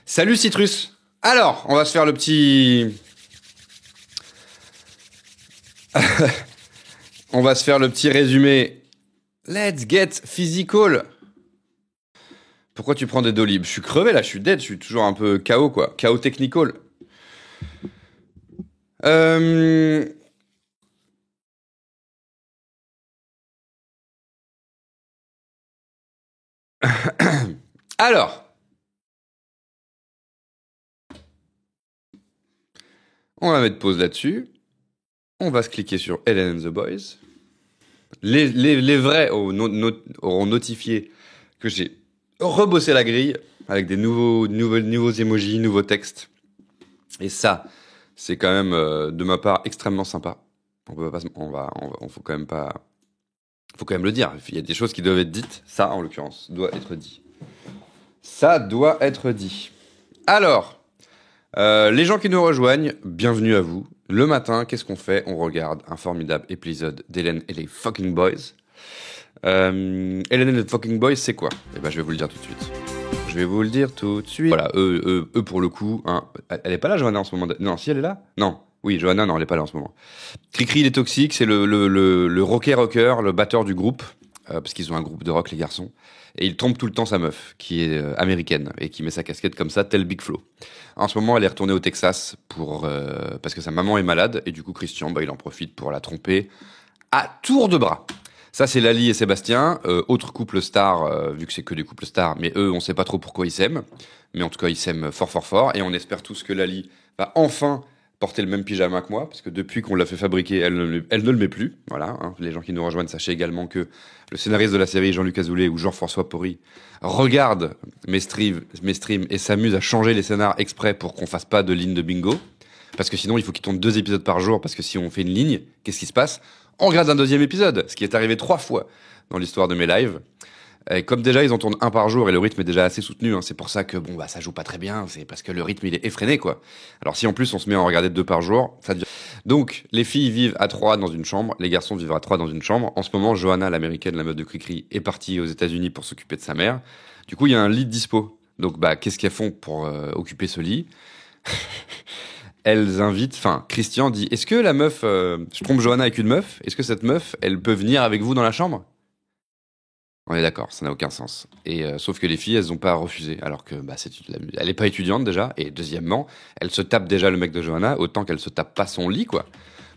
Salut Citrus. Alors, on va se faire le petit... On va se faire le petit résumé. Let's get physical. Pourquoi tu prends des Dolib? Je suis crevé là, je suis dead, je suis toujours un peu KO quoi. KO technical. Alors, on va mettre pause là-dessus. On va se cliquer sur Helen and the Boys. Les vrais auront notifié que j'ai rebossé la grille avec des nouveaux emojis, nouveaux textes. Et ça, c'est quand même de ma part extrêmement sympa. Faut quand même le dire. Il y a des choses qui doivent être dites. Ça, en l'occurrence, doit être dit. Ça doit être dit. Alors, les gens qui nous rejoignent, bienvenue à vous. Le matin, qu'est-ce qu'on fait? On regarde un formidable épisode d'Hélène et les fucking boys. Hélène et les fucking boys, c'est quoi? Eh ben, je vais vous le dire tout de suite. Voilà, eux pour le coup, hein, elle est pas là, Johanna, en ce moment. Non, si elle est là? Non. Oui, Johanna, non, elle est pas là en ce moment. Cricri, il est toxique, c'est le rocker, le batteur du groupe, parce qu'ils ont un groupe de rock, les garçons. Et il trompe tout le temps sa meuf, qui est américaine, et qui met sa casquette comme ça, tel Big Flo. En ce moment, elle est retournée au Texas parce que sa maman est malade, et du coup, Christian, il en profite pour la tromper à tour de bras. Ça, c'est Lali et Sébastien, autre couple star, vu que c'est que des couples stars, mais eux, on sait pas trop pourquoi ils s'aiment. Mais en tout cas, ils s'aiment fort, fort, fort, et on espère tous que Lali va enfin porter le même pyjama que moi, parce que depuis qu'on l'a fait fabriquer, elle ne le met plus. Voilà, hein. Les gens qui nous rejoignent, sachez également que le scénariste de la série, Jean-Luc Azoulay ou Jean-François Porry, regarde mes streams et s'amuse à changer les scénars exprès pour qu'on fasse pas de ligne de bingo. Parce que sinon, il faut qu'il tourne 2 épisodes par jour, parce que si on fait une ligne, qu'est-ce qui se passe? On regarde un 2e épisode, ce qui est arrivé 3 fois dans l'histoire de mes lives. Et comme déjà ils en tournent un par jour et le rythme est déjà assez soutenu, hein, c'est pour ça que ça joue pas très bien, c'est parce que le rythme il est effréné quoi. Alors si en plus on se met à en regarder 2 par jour, ça devient... Donc les filles vivent à 3 dans une chambre, les garçons vivent à 3 dans une chambre. En ce moment, Johanna, l'américaine, la meuf de Cricri, est partie aux États-Unis pour s'occuper de sa mère. Du coup il y a un lit dispo. Donc qu'est-ce qu'elles font pour occuper ce lit? Elles invitent, Christian dit, est-ce que la meuf, je trompe Johanna avec une meuf, est-ce que cette meuf, elle peut venir avec vous dans la chambre? On est d'accord, ça n'a aucun sens. Et sauf que les filles, elles n'ont pas refusé, alors que elle n'est pas étudiante déjà, et deuxièmement, elle se tape déjà le mec de Johanna, autant qu'elle se tape pas son lit, quoi.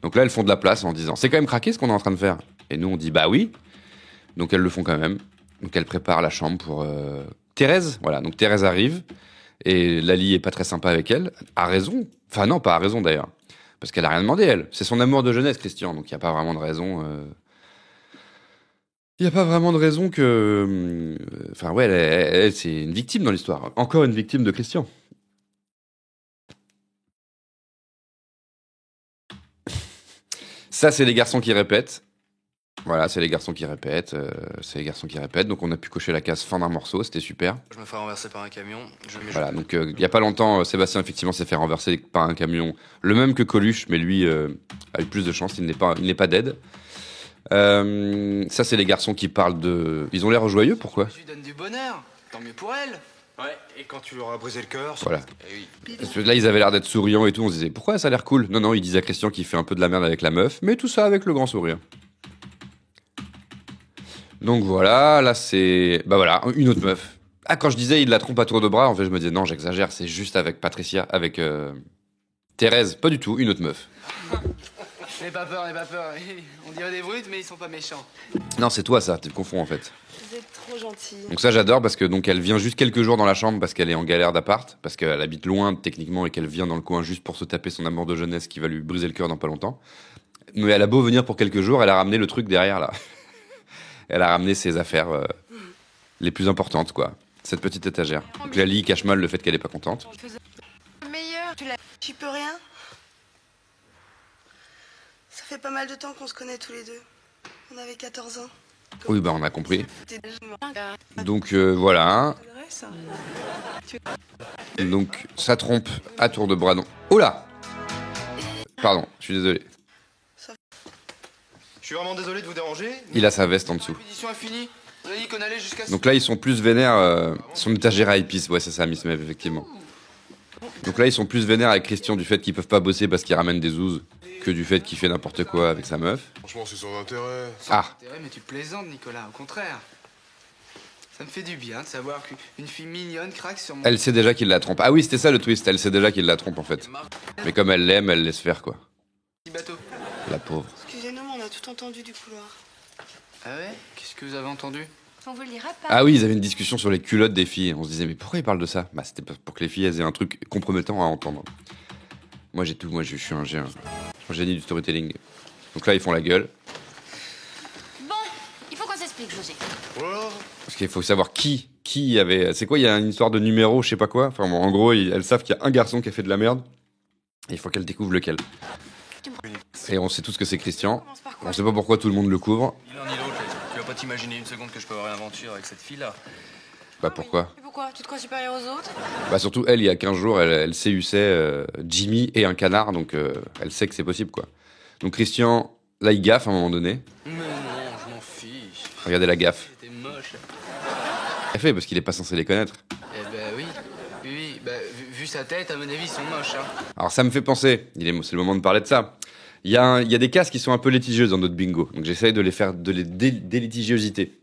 Donc là, elles font de la place en disant, c'est quand même craqué ce qu'on est en train de faire. Et nous, on dit, bah oui. Donc elles le font quand même. Donc elles préparent la chambre pour Thérèse. Voilà, donc Thérèse arrive, Et Lali est pas très sympa avec elle, a raison. Enfin non, pas à raison d'ailleurs. Parce qu'elle a rien demandé, elle. C'est son amour de jeunesse, Christian, donc il n'y a pas vraiment de raison... Il n'y a pas vraiment de raison que... Enfin ouais, elle, c'est une victime dans l'histoire. Encore une victime de Christian. Ça, c'est les garçons qui répètent. Voilà, c'est les garçons qui répètent. C'est les garçons qui répètent. Donc on a pu cocher la case fin d'un morceau, c'était super. Je me fais renverser par un camion. Voilà, donc il y a pas longtemps, Sébastien effectivement s'est fait renverser par un camion, le même que Coluche, mais lui a eu plus de chance, il n'est pas dead. Ça c'est les garçons qui parlent de... Ils ont l'air joyeux, pourquoi? Je lui donne du bonheur, tant mieux pour elle. Ouais, et quand tu leur as brisé le cœur... Voilà. Eh oui. Parce que là ils avaient l'air d'être souriants et tout, on se disait pourquoi ça a l'air cool? Non, non, ils disaient à Christian qu'il fait un peu de la merde avec la meuf, mais tout ça avec le grand sourire. Donc voilà, là c'est... Bah voilà, une autre meuf. Ah, quand je disais il la trompe à tour de bras, en fait je me disais non, j'exagère, c'est juste avec Patricia, avec Thérèse, pas du tout, une autre meuf. N'aie pas peur, n'aie pas peur. On dirait des brutes, mais ils sont pas méchants. Non, c'est toi ça, tu te confonds en fait. Vous êtes trop gentil. Donc ça j'adore parce que donc elle vient juste quelques jours dans la chambre parce qu'elle est en galère d'appart, parce qu'elle habite loin techniquement et qu'elle vient dans le coin juste pour se taper son amour de jeunesse qui va lui briser le cœur dans pas longtemps. Mais elle a beau venir pour quelques jours, elle a ramené le truc derrière là. Elle a ramené ses affaires les plus importantes quoi. Cette petite étagère. Donc Lali cache mal le fait qu'elle est pas contente. Meilleur, tu peux rien. Ça fait pas mal de temps qu'on se connaît tous les deux. On avait 14 ans. Oui bah on a compris. T'es Donc voilà. Donc ça trompe à tour de bras. Non. Oh là. Pardon, je suis désolé. Je suis vraiment désolé de vous déranger. Il a sa veste en dessous. L'émission est finie. On a dit qu'on allait jusqu'à... Donc là, ils sont plus vénères. Son étagère à épices, ouais, c'est ça, Miss Mev, effectivement. Donc là, ils sont plus vénères avec Christian du fait qu'ils peuvent pas bosser parce qu'ils ramènent des zouzes que du fait qu'il fait n'importe quoi avec sa meuf. Franchement, c'est sans intérêt. Ah, Mais tu plaisantes, Nicolas, au contraire. Ça me fait du bien de savoir qu'une fille mignonne craque sur mon... elle sait déjà qu'il la trompe. Ah oui, c'était ça le twist, elle sait déjà qu'il la trompe en fait. Mais comme elle l'aime, elle laisse faire quoi. petit bateau. La pauvre. Excusez-nous, mais on a tout entendu du couloir. Ah ouais? Qu'est-ce que vous avez entendu? On vous le dira pas. Ah oui, ils avaient une discussion sur les culottes des filles. On se disait, mais pourquoi ils parlent de ça? Bah, c'était pour que les filles elles aient un truc compromettant à entendre. Moi, j'ai tout, moi, je suis un génie du storytelling. Donc là, ils font la gueule. Bon, il faut qu'on s'explique, José. Voilà. Parce qu'il faut savoir qui avait. C'est quoi? Il y a une histoire de numéro, je sais pas quoi. Enfin bon, en gros, elles savent qu'il y a un garçon qui a fait de la merde. Et il faut qu'elles découvrent lequel. Et on sait tous que c'est Christian. Commence par quoi? On sait pas pourquoi tout le monde le couvre. Ni l'un ni l'autre, tu vas pas t'imaginer une seconde que je peux avoir une aventure avec cette fille-là. Bah pourquoi? Et pourquoi? Tu te crois supérieur aux autres? Bah surtout elle, il y a 15 jours, elle séussait Jimmy et un canard, donc elle sait que c'est possible quoi. Donc Christian, là il gaffe à un moment donné. Mais non, je m'en fiche. Regardez la gaffe. C'était moche. Elle fait parce qu'il est pas censé les connaître. Eh ben oui. Oui, bah, vu sa tête, à mon avis, ils sont moches, hein. Alors ça me fait penser, c'est le moment de parler de ça. Il y a des cases qui sont un peu litigieuses dans notre bingo, donc j'essaye de les délitigiositer.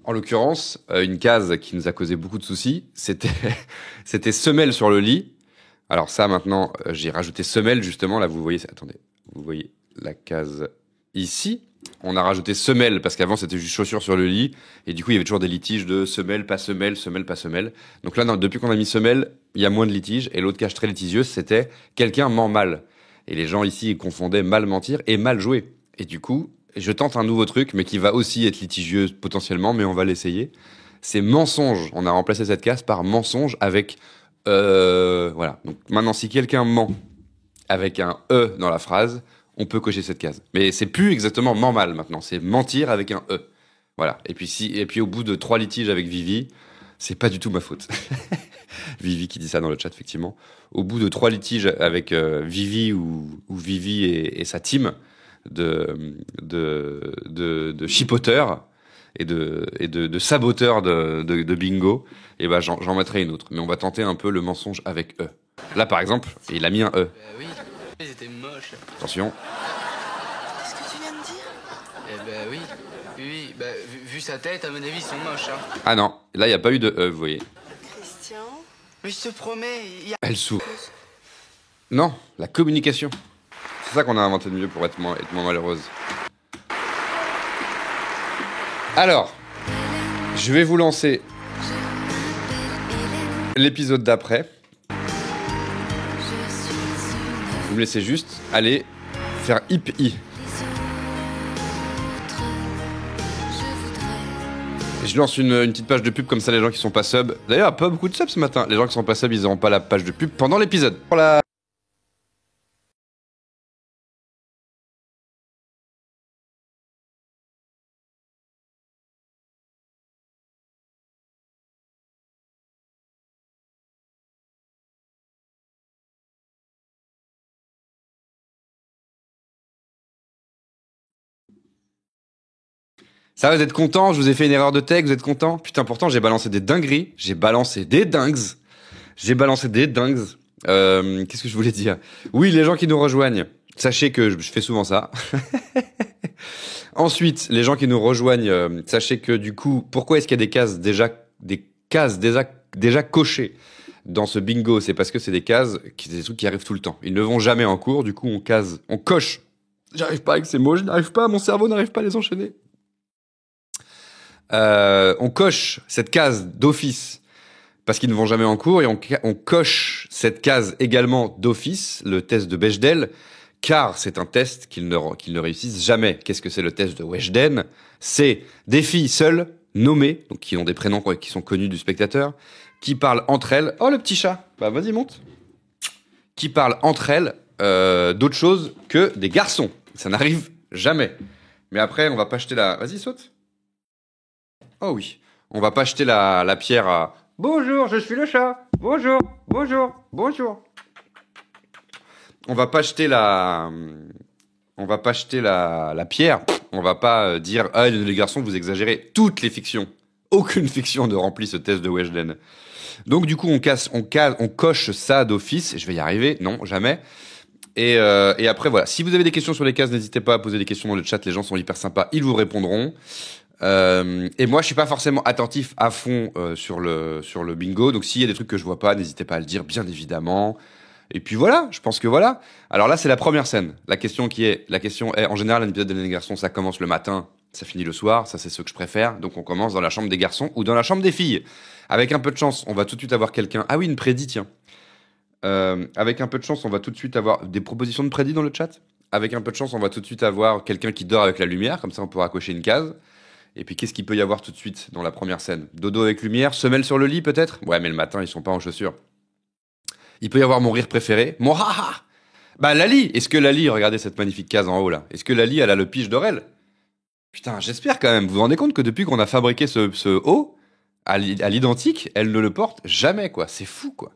En l'occurrence, une case qui nous a causé beaucoup de soucis, c'était semelle sur le lit. Alors ça maintenant, j'ai rajouté semelle justement, là vous voyez, attendez, vous voyez la case ici. On a rajouté semelle parce qu'avant c'était juste chaussures sur le lit et du coup il y avait toujours des litiges de semelle, pas semelle, semelle, pas semelle. Donc là, non, depuis qu'on a mis semelle, il y a moins de litiges et l'autre case très litigieuse, c'était quelqu'un ment mal. Et les gens ici ils confondaient mal mentir et mal jouer. Et du coup, je tente un nouveau truc, mais qui va aussi être litigieux potentiellement, mais on va l'essayer. C'est mensonge. On a remplacé cette case par mensonge avec... voilà. Donc maintenant, si quelqu'un ment avec un « e » dans la phrase, on peut cocher cette case. Mais c'est plus exactement ment mal maintenant, c'est mentir avec un « e ». Voilà. Et puis au bout de 3 litiges avec Vivi, c'est pas du tout ma faute. Vivi qui dit ça dans le chat, effectivement. Au bout de 3 litiges avec Vivi ou Vivi et sa team de chipoteurs et de saboteurs de bingo, et ben j'en mettrai une autre. Mais on va tenter un peu le mensonge avec E. Là, par exemple, il a mis un E. Bah oui, ils étaient moches. Attention. Qu'est-ce que tu viens de dire? Eh ben oui. Oui, bah, vu sa tête, à mon avis, ils sont moches, hein. Ah non, là, il n'y a pas eu de E, vous voyez. Christian? Mais je te promets, il y a... Elle souffre. Non, la communication. C'est ça qu'on a inventé de mieux pour être moins malheureuse. Alors, je vais vous lancer l'épisode d'après. me laissez juste aller faire hip-hi. Et je lance une petite page de pub comme ça, les gens qui sont pas sub. D'ailleurs, pas beaucoup de subs ce matin. Les gens qui sont pas sub, ils auront pas la page de pub pendant l'épisode. Voilà. Ça va, vous êtes contents? Je vous ai fait une erreur de texte, vous êtes contents? Putain, pourtant, j'ai balancé des dingueries. J'ai balancé des dingues. Qu'est-ce que je voulais dire? Oui, les gens qui nous rejoignent, sachez que je fais souvent ça. Ensuite, les gens qui nous rejoignent, sachez que du coup, pourquoi est-ce qu'il y a des cases déjà cochées dans ce bingo? C'est parce que c'est des trucs qui arrivent tout le temps. Ils ne vont jamais en cours, du coup, on coche. J'arrive pas avec ces mots, mon cerveau n'arrive pas à les enchaîner. On coche cette case d'office parce qu'ils ne vont jamais en cours et on coche cette case également d'office, le test de Bechdel, car c'est un test qu'ils ne réussissent jamais. Qu'est-ce que c'est le test de Bechdel? C'est des filles seules, nommées, donc qui ont des prénoms qui sont connus du spectateur, qui parlent entre elles. Oh, le petit chat! Bah, vas-y, monte. Qui parlent entre elles d'autre chose que des garçons. Ça n'arrive jamais. Mais après, on va pas jeter la... Vas-y, saute. Oh oui, on va pas jeter la pierre à « Bonjour, je suis le chat. Bonjour, bonjour, bonjour. » On va pas jeter la pierre. On va pas dire « Ah, les garçons, vous exagérez. » Toutes les fictions. Aucune fiction ne remplit ce test de Bechdel. Donc du coup, on coche ça d'office. Je vais y arriver. Non, jamais. Et après, voilà. Si vous avez des questions sur les cases, n'hésitez pas à poser des questions dans le chat. Les gens sont hyper sympas. Ils vous répondront. Et moi, je suis pas forcément attentif à fond sur le bingo. Donc, s'il y a des trucs que je vois pas, n'hésitez pas à le dire, bien évidemment. Et puis voilà, je pense que voilà. Alors là, c'est la première scène. La question est, en général, un épisode de Les Garçons, ça commence le matin, ça finit le soir. Ça, c'est ce que je préfère. Donc, on commence dans la chambre des garçons ou dans la chambre des filles. Avec un peu de chance, on va tout de suite avoir quelqu'un. Ah oui, une prédit, tiens. Avec un peu de chance, on va tout de suite avoir des propositions de prédit dans le chat. Avec un peu de chance, on va tout de suite avoir quelqu'un qui dort avec la lumière. Comme ça, on pourra cocher une case. Et puis, qu'est-ce qu'il peut y avoir tout de suite dans la première scène? Dodo avec lumière, semelle sur le lit peut-être? Ouais, mais le matin, ils sont pas en chaussures. Il peut y avoir mon rire préféré. Mon ha-ha! Bah, Lali! Est-ce que Lali, regardez cette magnifique case en haut là, est-ce que Lali, elle a le pige d'Aurel? Putain, j'espère quand même. Vous vous rendez compte que depuis qu'on a fabriqué ce haut, à l'identique, elle ne le porte jamais, quoi. C'est fou, quoi.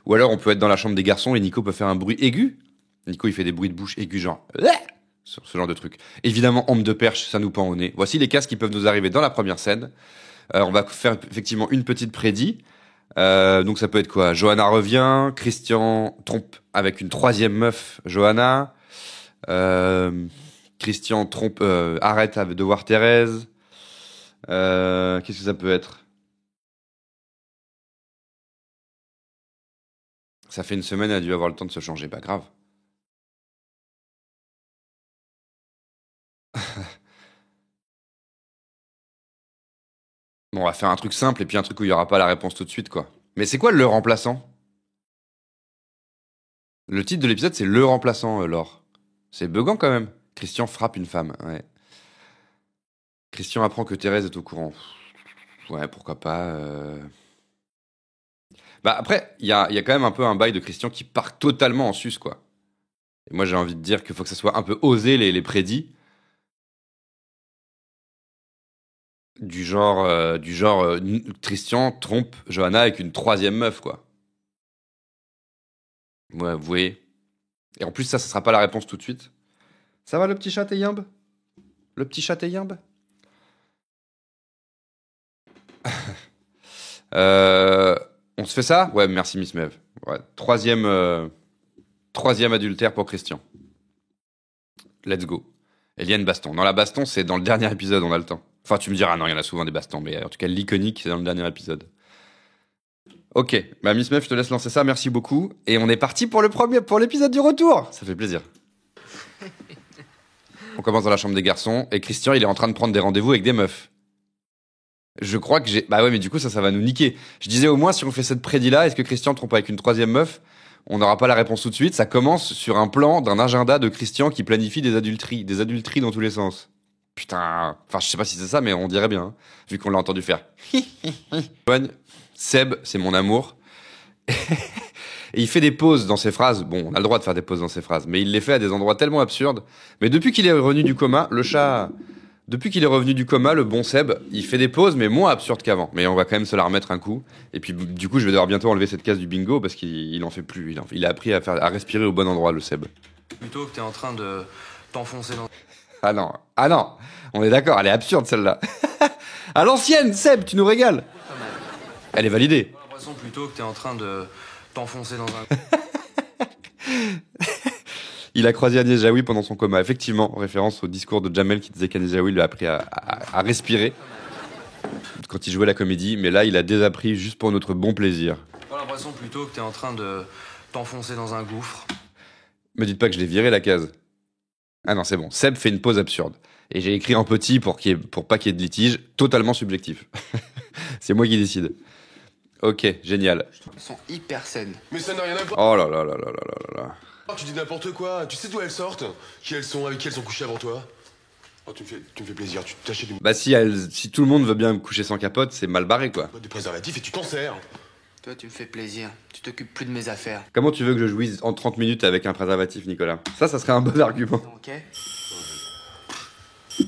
Ou alors, on peut être dans la chambre des garçons et Nico peut faire un bruit aigu. Nico, il fait des bruits de bouche aigus, genre... Sur ce genre de truc. Évidemment, homme de perche, ça nous pend au nez. Voici les cases qui peuvent nous arriver dans la première scène. On va faire effectivement une petite prédit. Donc ça peut être quoi? Johanna revient, Christian trompe avec une troisième meuf, Johanna. Christian trompe, arrête de voir Thérèse. Qu'est-ce que ça peut être? Ça fait une semaine, elle a dû avoir le temps de se changer, pas grave. Bon, on va faire un truc simple et puis un truc où il n'y aura pas la réponse tout de suite, quoi. Mais c'est quoi le remplaçant? Le titre de l'épisode, c'est Le remplaçant, Laure. C'est buggant quand même. Christian frappe une femme, ouais. Christian apprend que Thérèse est au courant. Ouais, pourquoi pas. Bah après, il y a quand même un peu un bail de Christian qui part totalement en sus, quoi. Et moi, j'ai envie de dire qu'il faut que ça soit un peu osé, les prédits. Du genre, Christian trompe Johanna avec une troisième meuf, quoi. Ouais, vous voyez. Et en plus, ça sera pas la réponse tout de suite. Ça va, le petit chat et Yimbe? Le petit chat et Yimbe? On se fait ça? Ouais, merci Miss Mev. Ouais, troisième adultère pour Christian. Let's go. Eliane baston. Dans la baston, c'est dans le dernier épisode, on a le temps. Enfin, tu me diras, non, il y en a souvent des bastons, mais en tout cas, l'iconique, c'est dans le dernier épisode. Ok, bah Miss Mev, je te laisse lancer ça, merci beaucoup. Et on est parti pour l'épisode du retour. Ça fait plaisir. On commence dans la chambre des garçons, et Christian, il est en train de prendre des rendez-vous avec des meufs. Je crois que j'ai... Bah ouais, mais du coup, ça va nous niquer. Je disais au moins, si on fait cette prédit-là, est-ce que Christian trompe avec une troisième meuf? On n'aura pas la réponse tout de suite. Ça commence sur un plan d'un agenda de Christian qui planifie des adulteries dans tous les sens. Putain, enfin je sais pas si c'est ça, mais on dirait bien, hein, vu qu'on l'a entendu faire. Seb, c'est mon amour. Et il fait des pauses dans ses phrases. Bon, on a le droit de faire des pauses dans ses phrases, mais il les fait à des endroits tellement absurdes. Mais depuis qu'il est revenu du coma, le bon Seb, il fait des pauses, mais moins absurdes qu'avant. Mais on va quand même se la remettre un coup. Et puis, du coup, je vais devoir bientôt enlever cette case du bingo parce qu'il en fait plus. Il a appris à respirer au bon endroit, le Seb. Plutôt que t'es en train de t'enfoncer dans... Ah non, on est d'accord, elle est absurde celle-là. À l'ancienne, Seb, tu nous régales. Elle est validée. J'ai l'impression plutôt que t'es en train de t'enfoncer dans un... Il a croisé Agnès Jaoui pendant son coma. Effectivement, en référence au discours de Jamel qui disait qu'Agnès Jaoui lui a appris à respirer quand il jouait la comédie. Mais là, il a désappris juste pour notre bon plaisir. J'ai l'impression plutôt que t'es en train de t'enfoncer dans un gouffre. Me dites pas que je l'ai viré la case. Ah non, c'est bon. Seb fait une pause absurde. Et j'ai écrit en petit pour pas qu'il y ait de litige. Totalement subjectif. C'est moi qui décide. Ok, génial. Elles sont hyper saines. Mais ça n'a rien à voir. Oh là là là là là là là. Tu dis n'importe quoi. Tu sais d'où elles sortent? Qui elles sont? Avec qui elles sont couchées avant toi? Oh, tu me fais plaisir. Tu t'achètes une Bah si tout le monde veut bien me coucher sans capote, c'est mal barré quoi. boîte de préservatifs et tu t'en sers. Toi, tu me fais plaisir. Tu t'occupes plus de mes affaires. Comment tu veux que je jouisse en 30 minutes avec un préservatif, Nicolas? Ça serait un bon argument. Ok. Je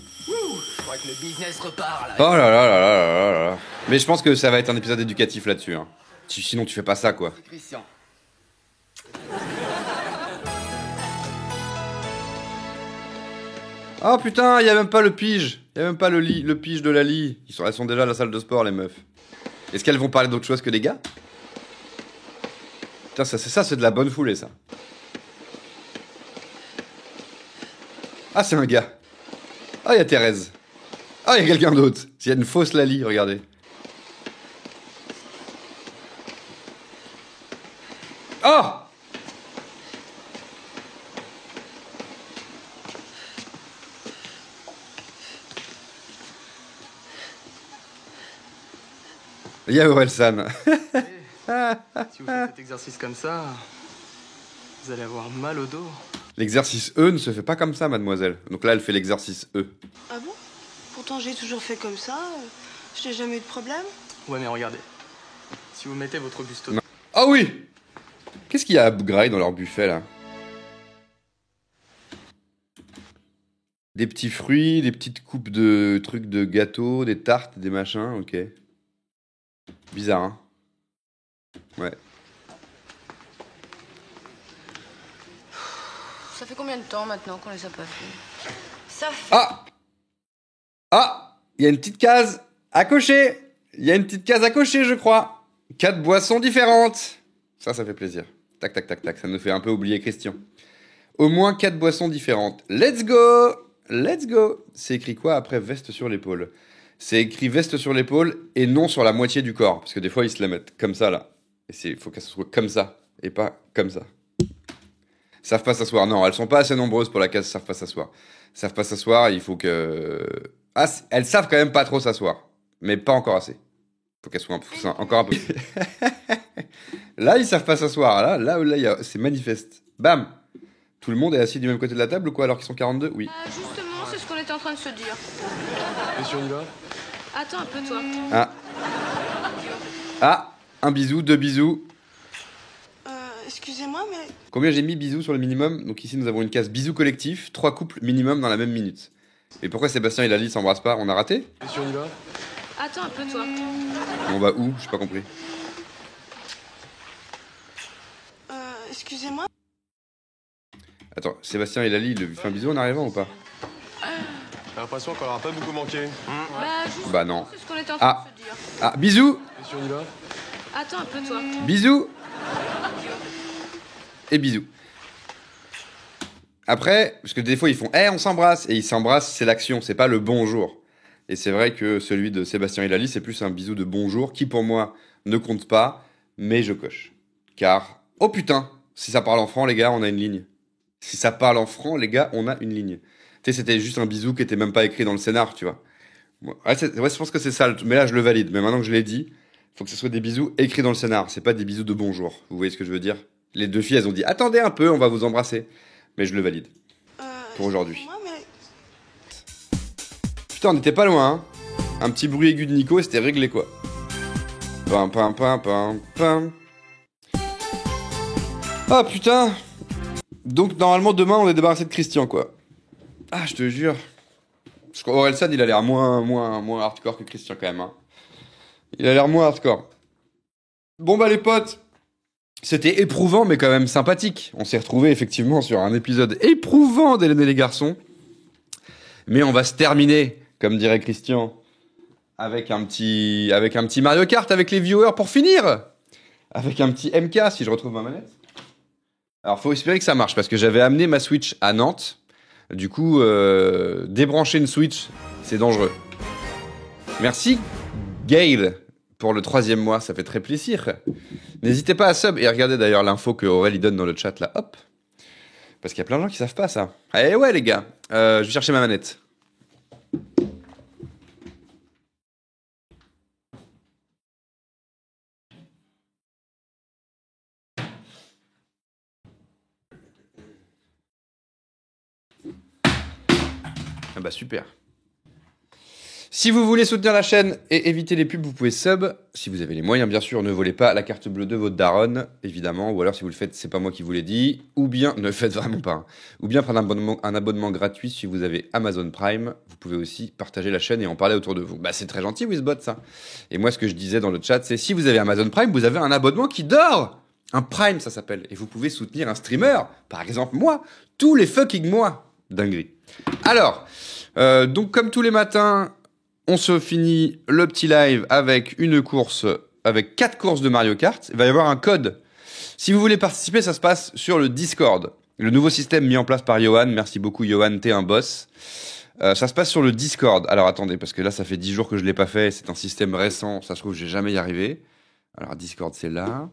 crois que le business repart là. Oh là là là là là là là. Mais je pense que ça va être un épisode éducatif là-dessus. Hein. Sinon tu fais pas ça quoi. Christian. Oh putain, il y a même pas le pige. Il y a même pas le pige de Lali. Elles sont déjà à la salle de sport les meufs. Est-ce qu'elles vont parler d'autre chose que des gars? Putain, c'est de la bonne foulée ça. Ah, c'est un gars. Ah, il y a Thérèse. Ah, il y a quelqu'un d'autre. Il y a une fausse Lali, regardez. Oh! Il y a Orelsan. Si vous faites cet exercice comme ça, vous allez avoir mal au dos. L'exercice E ne se fait pas comme ça, mademoiselle. Donc là, elle fait l'exercice E. Ah bon? Pourtant, j'ai toujours fait comme ça. Je n'ai jamais eu de problème. Ouais, mais regardez. Si vous mettez votre buste au... Ah oui! Qu'est-ce qu'il y a à Grail dans leur buffet, là? Des petits fruits, des petites coupes de trucs de gâteaux, des tartes, des machins, ok. Bizarre, hein? Ouais. Ça fait combien de temps maintenant qu'on les a pas fait? Ça fait... Ah! Ah! Il y a une petite case à cocher! Il y a une petite case à cocher, je crois. 4 boissons différentes. Ça fait plaisir. Tac, tac, tac, tac. Ça nous fait un peu oublier Christian. Au moins 4 boissons différentes. Let's go! Let's go! C'est écrit quoi après veste sur l'épaule? C'est écrit veste sur l'épaule et non sur la moitié du corps. Parce que des fois, ils se la mettent comme ça, là. Et il faut qu'elles soient comme ça. Et pas comme ça. Savent pas s'asseoir. Non, elles sont pas assez nombreuses pour la case savent pas s'asseoir. Savent pas s'asseoir, il faut que... Ah, elles savent quand même pas trop s'asseoir. Mais pas encore assez. Faut qu'elles soient encore un peu... Là, ils savent pas s'asseoir. Là, c'est manifeste. Bam! Tout le monde est assis du même côté de la table ou quoi alors qu'ils sont 42? Oui. Justement, c'est ce qu'on était en train de se dire. Et si on y va? Attends un peu, toi. Ah, un bisou, 2 bisous. Excusez-moi, mais Combien j'ai mis bisous sur le minimum? Donc ici, nous avons une case bisous collectif, 3 couples minimum dans la même minute. Et pourquoi Sébastien et Lali s'embrassent pas? On a raté? Et si on y va? Attends un peu, toi. On va où? J'ai pas compris. excusez-moi. Attends, Sébastien et Lali, il lui fait un bisou en arrivant ou pas? J'ai l'impression qu'on aura pas beaucoup manqué. Justement, Bah non. c'est ce qu'on était en train de se dire. Ah, bisous! Et si on y va? Attends un peu, toi. Bisous! Et bisous. Après, parce que des fois ils font on s'embrasse, et ils s'embrassent, c'est l'action, c'est pas le bonjour. Et c'est vrai que celui de Sébastien et Lali, c'est plus un bisou de bonjour qui pour moi ne compte pas, mais je coche. Car, oh putain, si ça parle en franc, les gars, on a une ligne. Si ça parle en franc, les gars, on a une ligne. Tu sais, c'était juste un bisou qui était même pas écrit dans le scénar, tu vois. Ouais, je pense que c'est ça, mais là je le valide. Mais maintenant que je l'ai dit, faut que ce soit des bisous écrits dans le scénar, c'est pas des bisous de bonjour. Vous voyez ce que je veux dire? Les deux filles, elles ont dit attendez un peu, on va vous embrasser. Mais je le valide. Pour aujourd'hui. Moi, mais... Putain, on était pas loin, hein. Un petit bruit aigu de Nico et c'était réglé, quoi. Pam, pam, pam, pam, pam. Ah, putain. Donc, normalement, demain, on est débarrassé de Christian, quoi. Ah, je te jure. Je crois Orelsan, il a l'air moins hardcore que Christian, quand même, hein. Il a l'air moins hardcore. Bon, bah, les potes. C'était éprouvant, mais quand même sympathique. On s'est retrouvés, effectivement, sur un épisode éprouvant d'Hélène et les garçons. Mais on va se terminer, comme dirait Christian, avec un petit Mario Kart avec les viewers pour finir. Avec un petit MK, si je retrouve ma manette. Alors, faut espérer que ça marche, parce que j'avais amené ma Switch à Nantes. Du coup, débrancher une Switch, c'est dangereux. Merci, Gail, pour le 3e mois, ça fait très plaisir. N'hésitez pas à sub, et regardez d'ailleurs l'info que Aurel donne dans le chat, là, hop. Parce qu'il y a plein de gens qui savent pas ça. Eh ouais, les gars, je vais chercher ma manette. Ah bah super. Si vous voulez soutenir la chaîne et éviter les pubs, vous pouvez sub. Si vous avez les moyens, bien sûr, ne volez pas la carte bleue de votre daronne, évidemment. Ou alors, si vous le faites, c'est pas moi qui vous l'ai dit. Ou bien, ne le faites vraiment pas. Hein. Ou bien prendre un abonnement gratuit si vous avez Amazon Prime. Vous pouvez aussi partager la chaîne et en parler autour de vous. Bah, c'est très gentil, Wizbot, ça. Et moi, ce que je disais dans le chat, c'est si vous avez Amazon Prime, vous avez un abonnement qui dort. Un Prime, ça s'appelle. Et vous pouvez soutenir un streamer. Par exemple, moi. Tous les fucking mois. Dinguerie. Alors, donc, comme tous les matins, on se finit le petit live avec une course, avec 4 courses de Mario Kart. Il va y avoir un code. Si vous voulez participer, ça se passe sur le Discord. Le nouveau système mis en place par Johan. Merci beaucoup, Johan, t'es un boss. Ça se passe sur le Discord. Alors attendez, parce que là, ça fait 10 jours que je l'ai pas fait. C'est un système récent. Ça se trouve, je vais jamais y arriver. Alors, Discord, c'est là.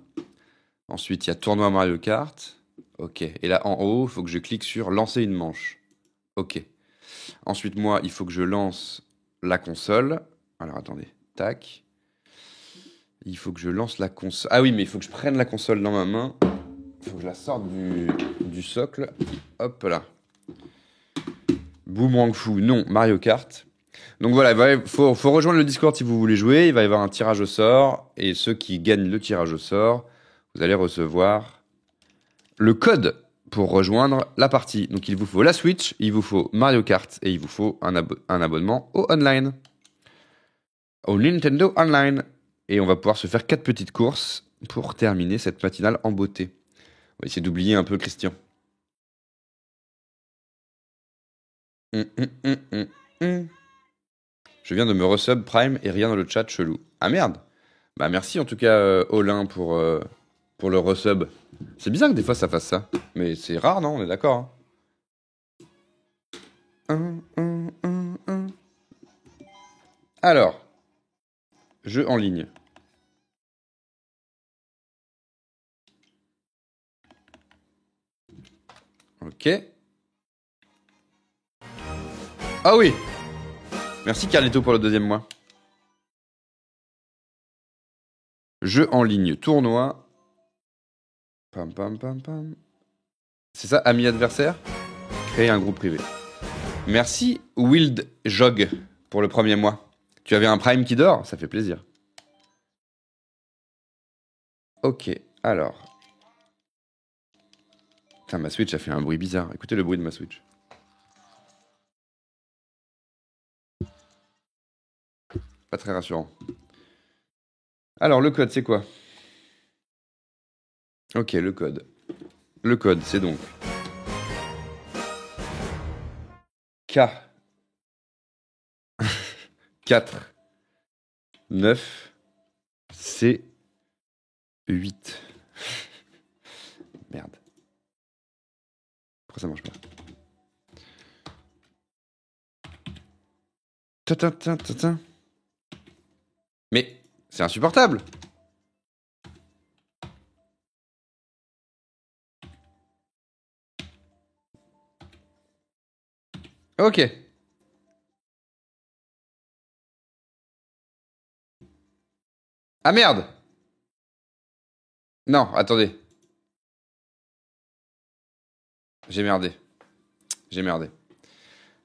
Ensuite, il y a tournoi Mario Kart. Ok. Et là, en haut, il faut que je clique sur lancer une manche. Ok. Ensuite, moi, il faut que je lance la console. Alors, attendez. Tac. Il faut que je lance la console. Ah oui, mais il faut que je prenne la console dans ma main. Il faut que je la sorte du socle. Hop là. Boomerang Fou. Non, Mario Kart. Donc voilà, il faut rejoindre le Discord si vous voulez jouer. Il va y avoir un tirage au sort. Et ceux qui gagnent le tirage au sort, vous allez recevoir le code pour rejoindre la partie. Donc il vous faut la Switch, il vous faut Mario Kart et il vous faut un abonnement au online. Au Nintendo Online. Et on va pouvoir se faire 4 petites courses pour terminer cette matinale en beauté. On va essayer d'oublier un peu Christian. Je viens de me resub Prime et rien dans le chat chelou. Ah merde. Bah merci en tout cas Olin pour le resub. C'est bizarre que des fois ça fasse ça. Mais c'est rare, non? On est d'accord. Hein. Alors, jeu en ligne. Ok. Ah oui. Merci Carlito pour le 2e mois. Jeu en ligne, tournoi. Pam pam pam pam. C'est ça, ami adversaire? Créer un groupe privé. Merci Wild Jog pour le 1er mois. Tu avais un Prime qui dort? Ça fait plaisir. Ok, alors. Putain, ma Switch a fait un bruit bizarre. Écoutez le bruit de ma Switch. Pas très rassurant. Alors, le code, c'est quoi? Ok, le code. Le code, c'est donc K 4 9 C 8. Merde. Pourquoi ça marche pas? Tatin. Mais c'est insupportable. Ok. Ah merde. Non, attendez. J'ai merdé. J'ai merdé.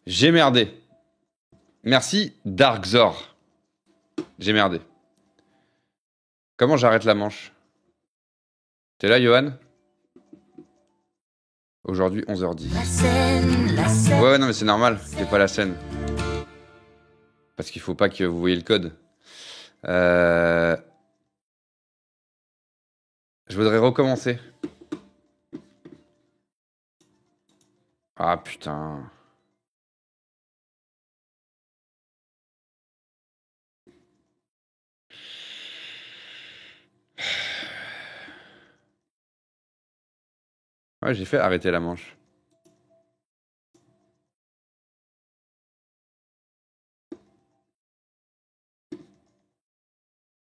J'ai merdé. Merci, Darkzor. J'ai merdé. Comment j'arrête la manche? T'es là, Johan? Aujourd'hui, 11h10. La scène. Ouais, non, mais c'est normal. C'est pas la scène. Parce qu'il faut pas que vous voyez le code. Je voudrais recommencer. Ah, putain. Ouais, j'ai fait arrêter la manche.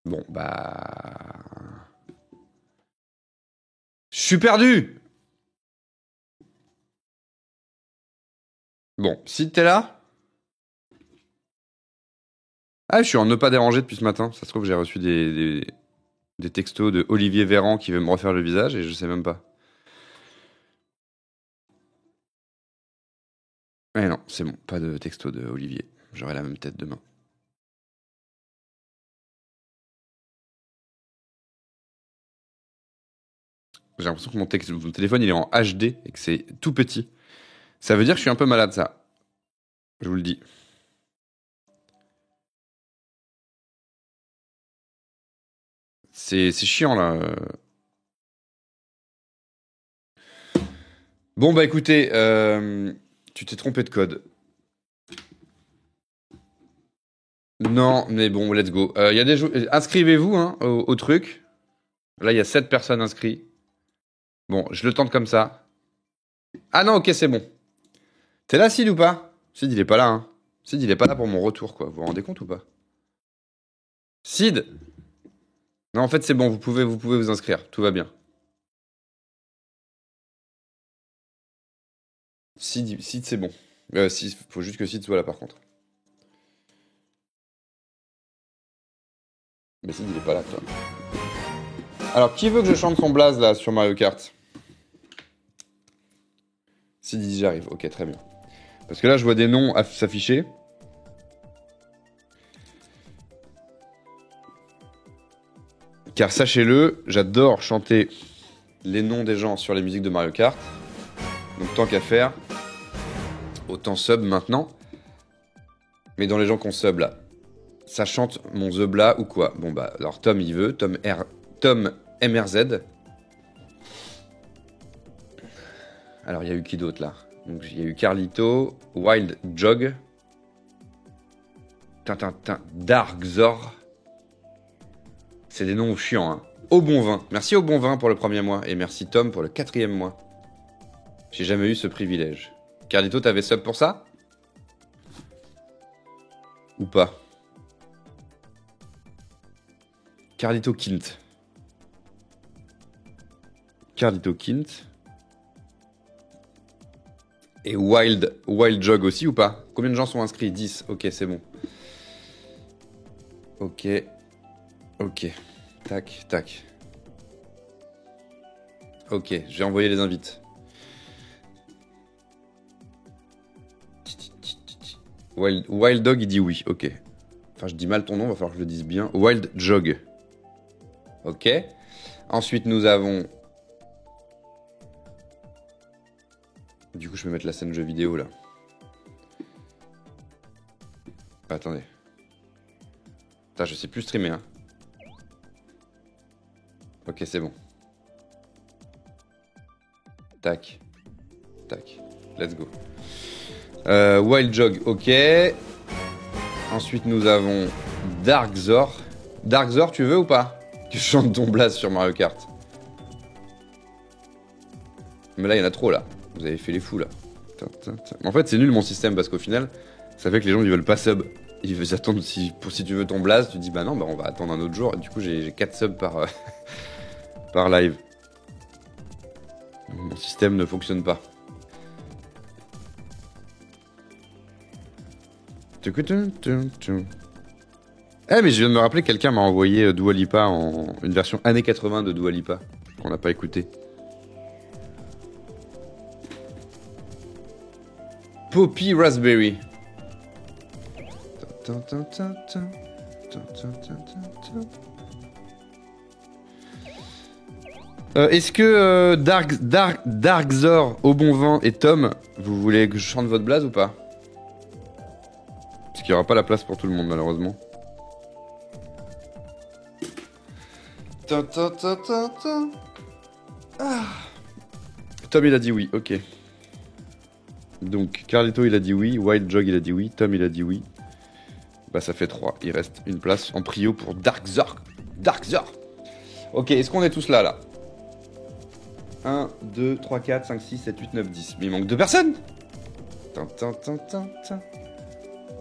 Bon, bah... Je suis perdu! Bon, si t'es là... Ah, je suis en ne pas déranger depuis ce matin. Ça se trouve, j'ai reçu des textos de Olivier Véran qui veut me refaire le visage et je sais même pas. Eh non, c'est bon, pas de texto de Olivier. J'aurai la même tête demain. J'ai l'impression que mon téléphone il est en HD et que c'est tout petit. Ça veut dire que je suis un peu malade, ça. Je vous le dis. C'est chiant là. Bon bah écoutez, tu t'es trompé de code. Non, mais bon, let's go. Y a des inscrivez-vous hein, au truc. Là, il y a 7 personnes inscrites. Bon, je le tente comme ça. Ah non, ok, c'est bon. T'es là, Sid, ou pas? Sid, il est pas là, hein. Sid, il est pas là pour mon retour, quoi. Vous vous rendez compte ou pas? Sid! Non, en fait, c'est bon, vous pouvez vous inscrire. Tout va bien. Sid, c'est bon. Sid, faut juste que Sid soit là, par contre. Mais Sid, il est pas là, toi. Alors, qui veut que je chante son blaze, là, sur Mario Kart? Sid dit j'arrive. Ok, très bien. Parce que là, je vois des noms s'afficher. Car sachez-le, j'adore chanter les noms des gens sur les musiques de Mario Kart. Donc tant qu'à faire, autant sub maintenant. Mais dans les gens qu'on sub là, ça chante mon Zebla ou quoi? Bon bah, alors Tom il veut, Tom MRZ. Alors il y a eu qui d'autre là? Donc il y a eu Carlito, Wild Jog, Darkzor. C'est des noms chiants, hein. Au bon vin. Merci au bon vin pour le premier mois. Et merci Tom pour le 4e mois. J'ai jamais eu ce privilège. Carlito, t'avais sub pour ça? Ou pas? Carlito Kint. Carlito Kint. Et Wild Jog aussi ou pas? Combien de gens sont inscrits? 10. Ok, c'est bon. Ok. Ok. Tac, tac. Ok, je vais envoyer les invites. Wild Dog, il dit oui. Ok. Enfin, je dis mal ton nom, va falloir que je le dise bien. Wild Jog. Ok. Ensuite, nous avons... Du coup, je vais mettre la scène jeu vidéo, là. Attendez. Putain, je sais plus streamer, hein. Ok, c'est bon. Tac. Tac. Let's go. Wild Jog, ok. Ensuite, nous avons Darkzor. Darkzor, tu veux ou pas? Que je chante ton blast sur Mario Kart. Mais là, il y en a trop, là. Vous avez fait les fous, là. En fait, c'est nul, mon système, parce qu'au final, ça fait que les gens, ils veulent pas sub. Ils veulent attendre, si tu veux ton blast, tu dis, bah non, bah on va attendre un autre jour. Et du coup, j'ai 4 subs par live. Mon système ne fonctionne pas. Eh mais je viens de me rappeler, quelqu'un m'a envoyé Dua Lipa une version années 80 de Dua Lipa qu'on n'a pas écouté. Poppy Raspberry. Est-ce que Darkzor, Au Bon Vin et Tom, vous voulez que je chante votre blaze ou pas? Parce qu'il n'y aura pas la place pour tout le monde malheureusement. Ah. Tom il a dit oui, ok. Donc Carlito il a dit oui, Wild Jog il a dit oui, Tom il a dit oui. Bah ça fait 3, il reste une place en prio pour Darkzor. Darkzor. Ok, est-ce qu'on est tous là 1, 2, 3, 4, 5, 6, 7, 8, 9, 10. Mais il manque 2 personnes.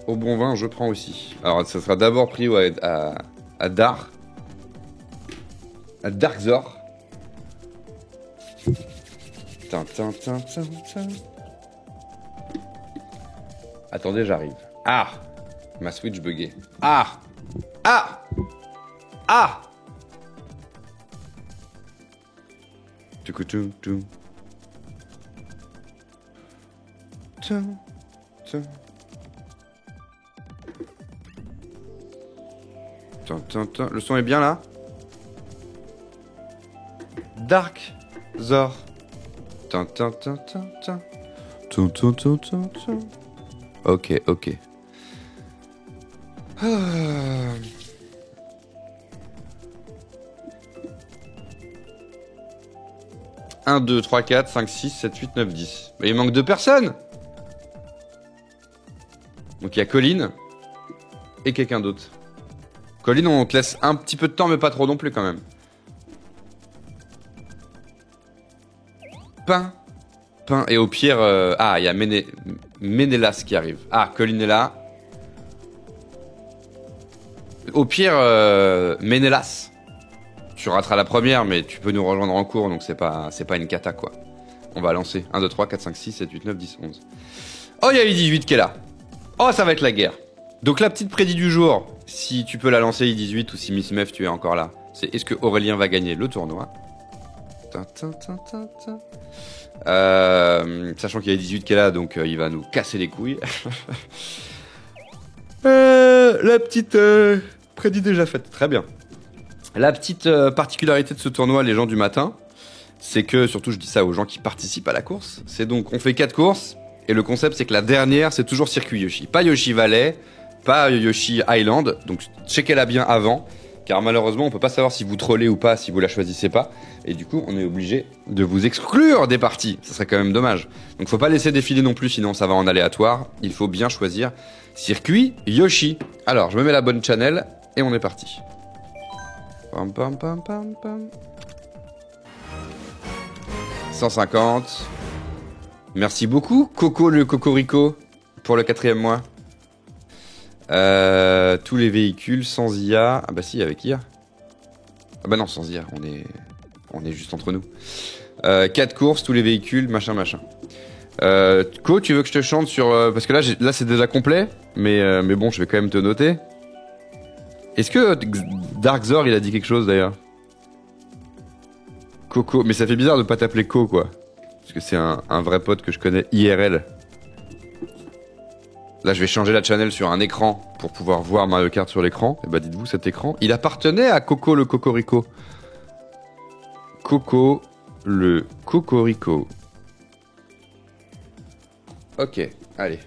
Au Bon Vin, je prends aussi. Alors, ça sera d'abord prio à Darkzor. Attendez, j'arrive. Ah! Ma Switch buggée. Ah! Ah! Ah! Le son est bien là? Darkzor. Ok, ok. 1, 2, 3, 4, 5, 6, 7, 8, 9, 10. Mais il manque 2 personnes. Donc il y a Colline et quelqu'un d'autre. Colline, on te laisse un petit peu de temps, mais pas trop non plus quand même. Pain. Et au pire... Ah, il y a Ménélas qui arrive. Ah, Colline est là. Au pire, Ménélas. Tu rateras la première, mais tu peux nous rejoindre en cours, donc c'est pas une cata, quoi. On va lancer. 1, 2, 3, 4, 5, 6, 7, 8, 9, 10, 11. Oh, il y a I18 qui est là. Oh, ça va être la guerre. Donc la petite prédit du jour, si tu peux la lancer I18 ou si Miss Meuf, tu es encore là, c'est est-ce que Aurélien va gagner le tournoi? Sachant qu'il y a I18 qui est là, donc il va nous casser les couilles. La petite prédit déjà faite. Très bien. La petite particularité de ce tournoi, les gens du matin, c'est que, surtout je dis ça aux gens qui participent à la course, c'est donc on fait 4 courses, et le concept c'est que la dernière c'est toujours circuit Yoshi. Pas Yoshi Valley, pas Yoshi Island, donc checkez-la bien avant, car malheureusement on peut pas savoir si vous trollez ou pas, si vous la choisissez pas, et du coup on est obligé de vous exclure des parties, ça serait quand même dommage. Donc faut pas laisser défiler non plus, sinon ça va en aléatoire, il faut bien choisir circuit Yoshi. Alors je me mets la bonne channel, et on est parti. Pam pam pam pam pam. 150. Merci beaucoup, Coco le Cocorico, pour le 4e mois. Tous les véhicules sans IA. Ah bah si, avec IA. Ah bah non, sans IA, on est juste entre nous. 4 courses, tous les véhicules, machin. Co, tu veux que je te chante sur... parce que là c'est déjà complet, mais bon, je vais quand même te noter. Est-ce que Darkzor, il a dit quelque chose d'ailleurs? Coco, mais ça fait bizarre de pas t'appeler Co, quoi. Parce que c'est un vrai pote que je connais IRL. Là, je vais changer la channel sur un écran pour pouvoir voir Mario Kart sur l'écran. Et bah, dites-vous, cet écran, il appartenait à Coco le Cocorico. Coco le Cocorico. Ok, allez.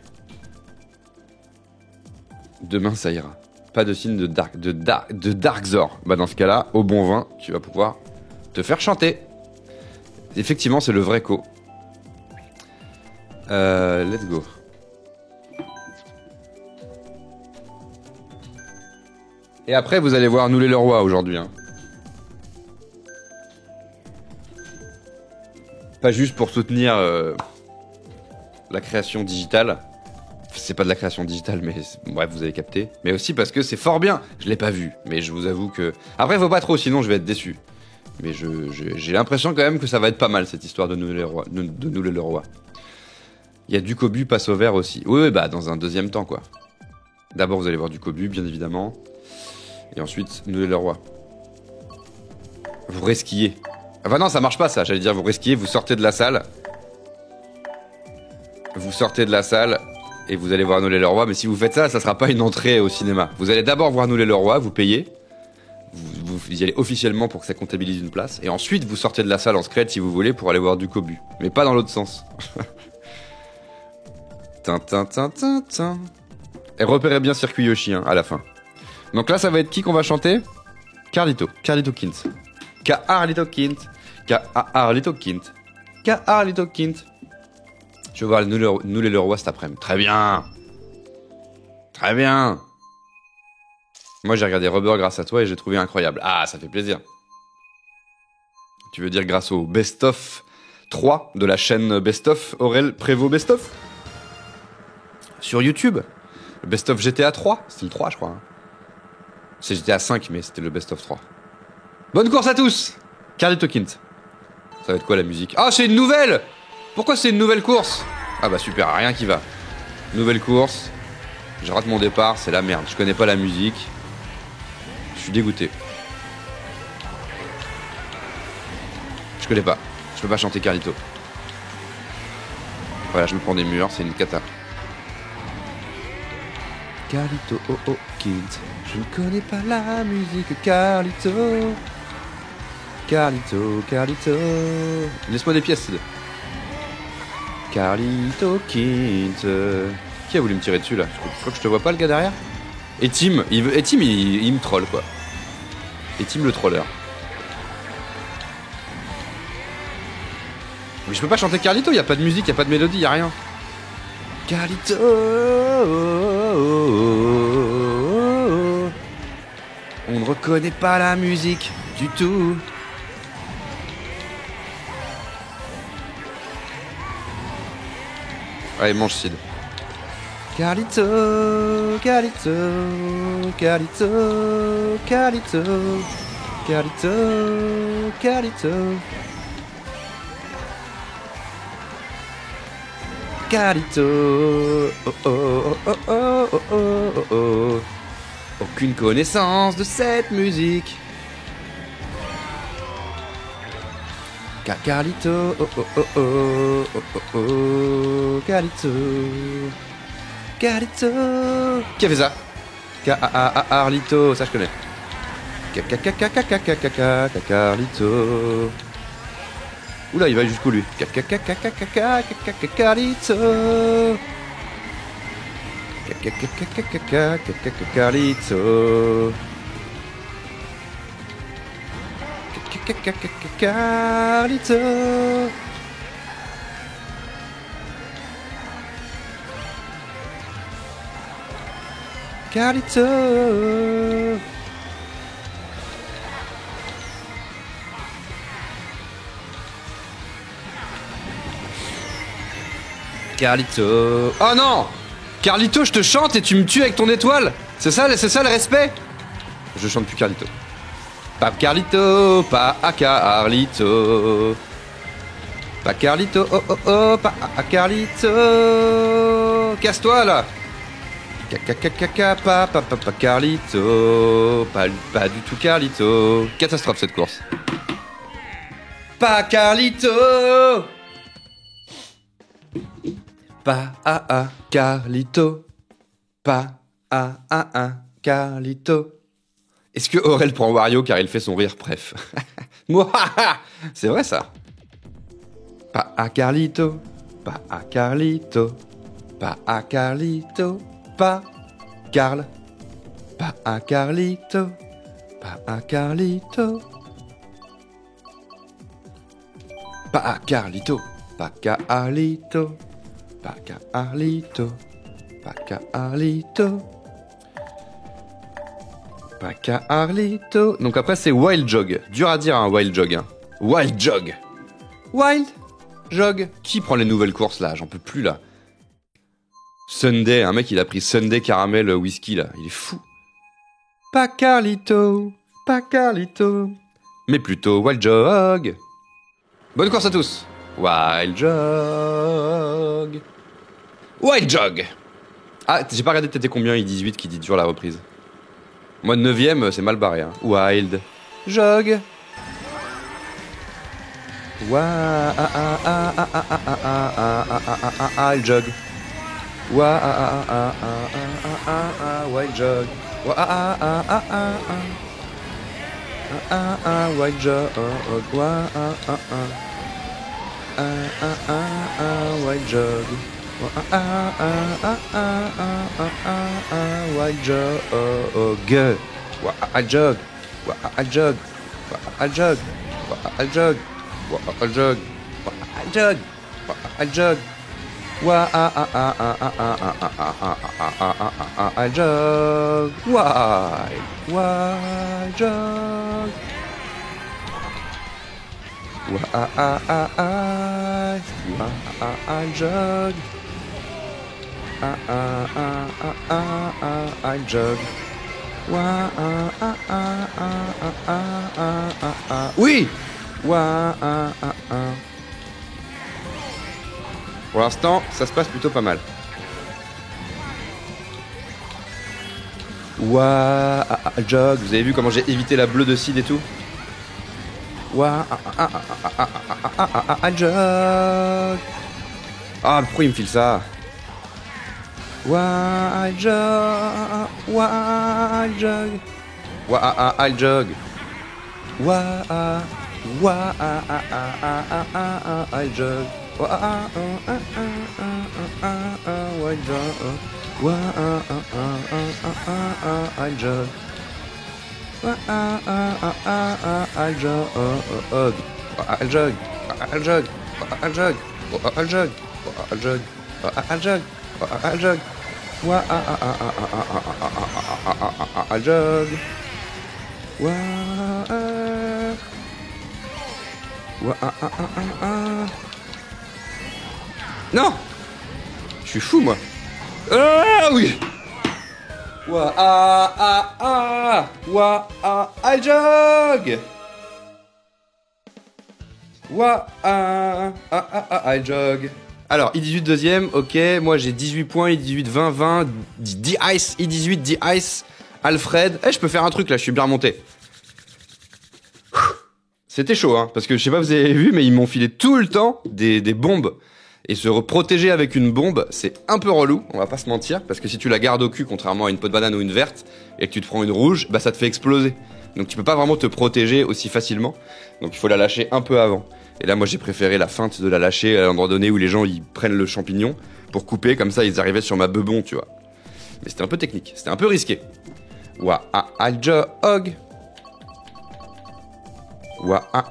Demain, ça ira. Pas de signe de Darkzor. Bah, dans ce cas-là, au bon vin, tu vas pouvoir te faire chanter. Effectivement, c'est le vrai Co. Let's go. Et après, vous allez voir Nous les Leroy aujourd'hui. Hein. Pas juste pour soutenir la création digitale. C'est pas de la création digitale, mais bref, vous avez capté. Mais aussi parce que c'est fort bien. Je l'ai pas vu, mais je vous avoue que... Après, faut pas trop, sinon je vais être déçu. Mais j'ai l'impression quand même que ça va être pas mal, cette histoire de Nous les Leroy. Il y a du Cobu, passe au vert aussi. Oui, bah dans un deuxième temps, quoi. D'abord, vous allez voir du Cobu, bien évidemment. Et ensuite, Nous les Leroy. Vous resquillez. Enfin non, ça marche pas ça, j'allais dire vous resquillez, vous sortez de la salle. vous sortez de la salle et vous allez voir Noël et le Roi. Mais si vous faites ça, ça sera pas une entrée au cinéma. Vous allez d'abord voir Noël et le Roi, vous payez. Vous y allez officiellement pour que ça comptabilise une place. Et ensuite, vous sortez de la salle en secret si vous voulez pour aller voir du Cobu. Mais pas dans l'autre sens. Tintin. Et repérez bien Circuit Yoshi à la fin. Donc là, ça va être qui qu'on va chanter? Carlito Kint. Carlito Kint. Je vais voir Nous et le Roi cet après-midi. Très bien. Moi, j'ai regardé Rubber grâce à toi et j'ai trouvé incroyable. Ah, ça fait plaisir. Tu veux dire grâce au Best of 3 de la chaîne Best of Aurel Prévost Best of sur YouTube. Le Best of GTA 3, c'était le 3 je crois. C'est GTA 5 mais c'était le Best of 3. Bonne course à tous. Carlito Kint. Ça va être quoi la musique? Ah, c'est une nouvelle. Pourquoi c'est une nouvelle course? Ah bah super, rien qui va. Nouvelle course. Je rate mon départ, c'est la merde. Je connais pas la musique. Je suis dégoûté. Je connais pas. Je peux pas chanter Carlito. Voilà, je me prends des murs, c'est une cata. Carlito, oh, Kint. Je ne connais pas la musique, Carlito. Laisse-moi des pièces, Sid. Carlito Kint. Qui a voulu me tirer dessus, là? Je crois que je te vois pas, le gars derrière. Et Tim, il me troll, quoi. Et Tim, le troller. Mais je peux pas chanter Carlito, y a pas de musique, y a pas de mélodie, y a rien. Carlito. On ne reconnaît pas la musique du tout. Allez, mange Sid. Carlito. Oh. Aucune connaissance de cette musique. Carlito, Carlito. Qui a fait ça? Carlito, ça je connais. Carlito. Oula, il va jusqu'où lui? Carlito. Carlito. Carlito. Carlito. Carlito. Oh non! Carlito, je te chante et tu me tues avec ton étoile? C'est ça le respect? Je chante plus Carlito. Pas Carlito, pas à Carlito. Pas Carlito, oh, pas à Carlito. Casse-toi là. Pas Carlito. Pas du tout Carlito. Catastrophe cette course. Pas Carlito. Pas à Carlito. Pas à Carlito. Est-ce que Aurel prend Wario car il fait son rire préf? Moi, c'est vrai ça. Pas à Carlito, pas à Carlito, pas à Carlito, pas Carl, pas à Carlito, pas à Carlito, pas à Carlito, pas Carlito, pas Carlito, pas Carlito. Pas Carlito. Donc après c'est Wild Jog. Dur à dire un Wild Jog. Wild Jog. Wild Jog. Qui prend les nouvelles courses là? J'en peux plus là. Sunday, un mec il a pris Sunday Caramel Whisky là. Il est fou. Pas Carlito. Pas Carlito. Mais plutôt Wild Jog. Bonne course à tous. Wild Jog. Wild Jog. Ah, j'ai pas regardé t'étais combien, I18 qui dit toujours la reprise. Moi, 9ème, c'est mal barré. Hein. Wild Jog. Wa I'll jog. Wa Wild jog. Wa Wild jog. Wa Wild jog. Wild jog. Wild jog. Wild jog. Wild jog. Wild jog. Wild jog. Wild jog. Wild jog. Wild jog. Wild jog. Wild jog. I'll jog. Oui. Pour l'instant, ça se passe plutôt pas mal. Jog. Vous avez vu comment j'ai évité la bleue de Sid et tout? Jog. Ah, pourquoi il me file ça? Wild jog, wild jog, wild jog, wild jog, wild jog, wild jog, wild jog, wild jog, wild jog, wild jog, wild jog, wild jog, wild jog. I'll jog. Non, je suis fou moi. Ah oui. I'll jog. I'll jog. Alors, I18 deuxième, ok, moi j'ai 18 points, I18, 20, 20, D-Ice, I18, D-Ice, Alfred. Je peux faire un truc là, je suis bien remonté. C'était chaud, hein, parce que je sais pas si vous avez vu, mais ils m'ont filé tout le temps des bombes. Et se protéger avec une bombe, c'est un peu relou, on va pas se mentir, parce que si tu la gardes au cul, contrairement à une peau de banane ou une verte, et que tu te prends une rouge, bah ça te fait exploser. Donc tu peux pas vraiment te protéger aussi facilement, donc il faut la lâcher un peu avant. Et là, moi, j'ai préféré la feinte de la lâcher à l'endroit donné où les gens ils prennent le champignon pour couper, comme ça ils arrivaient sur ma bebon, tu vois. Mais c'était un peu technique, c'était un peu risqué. I'll jog.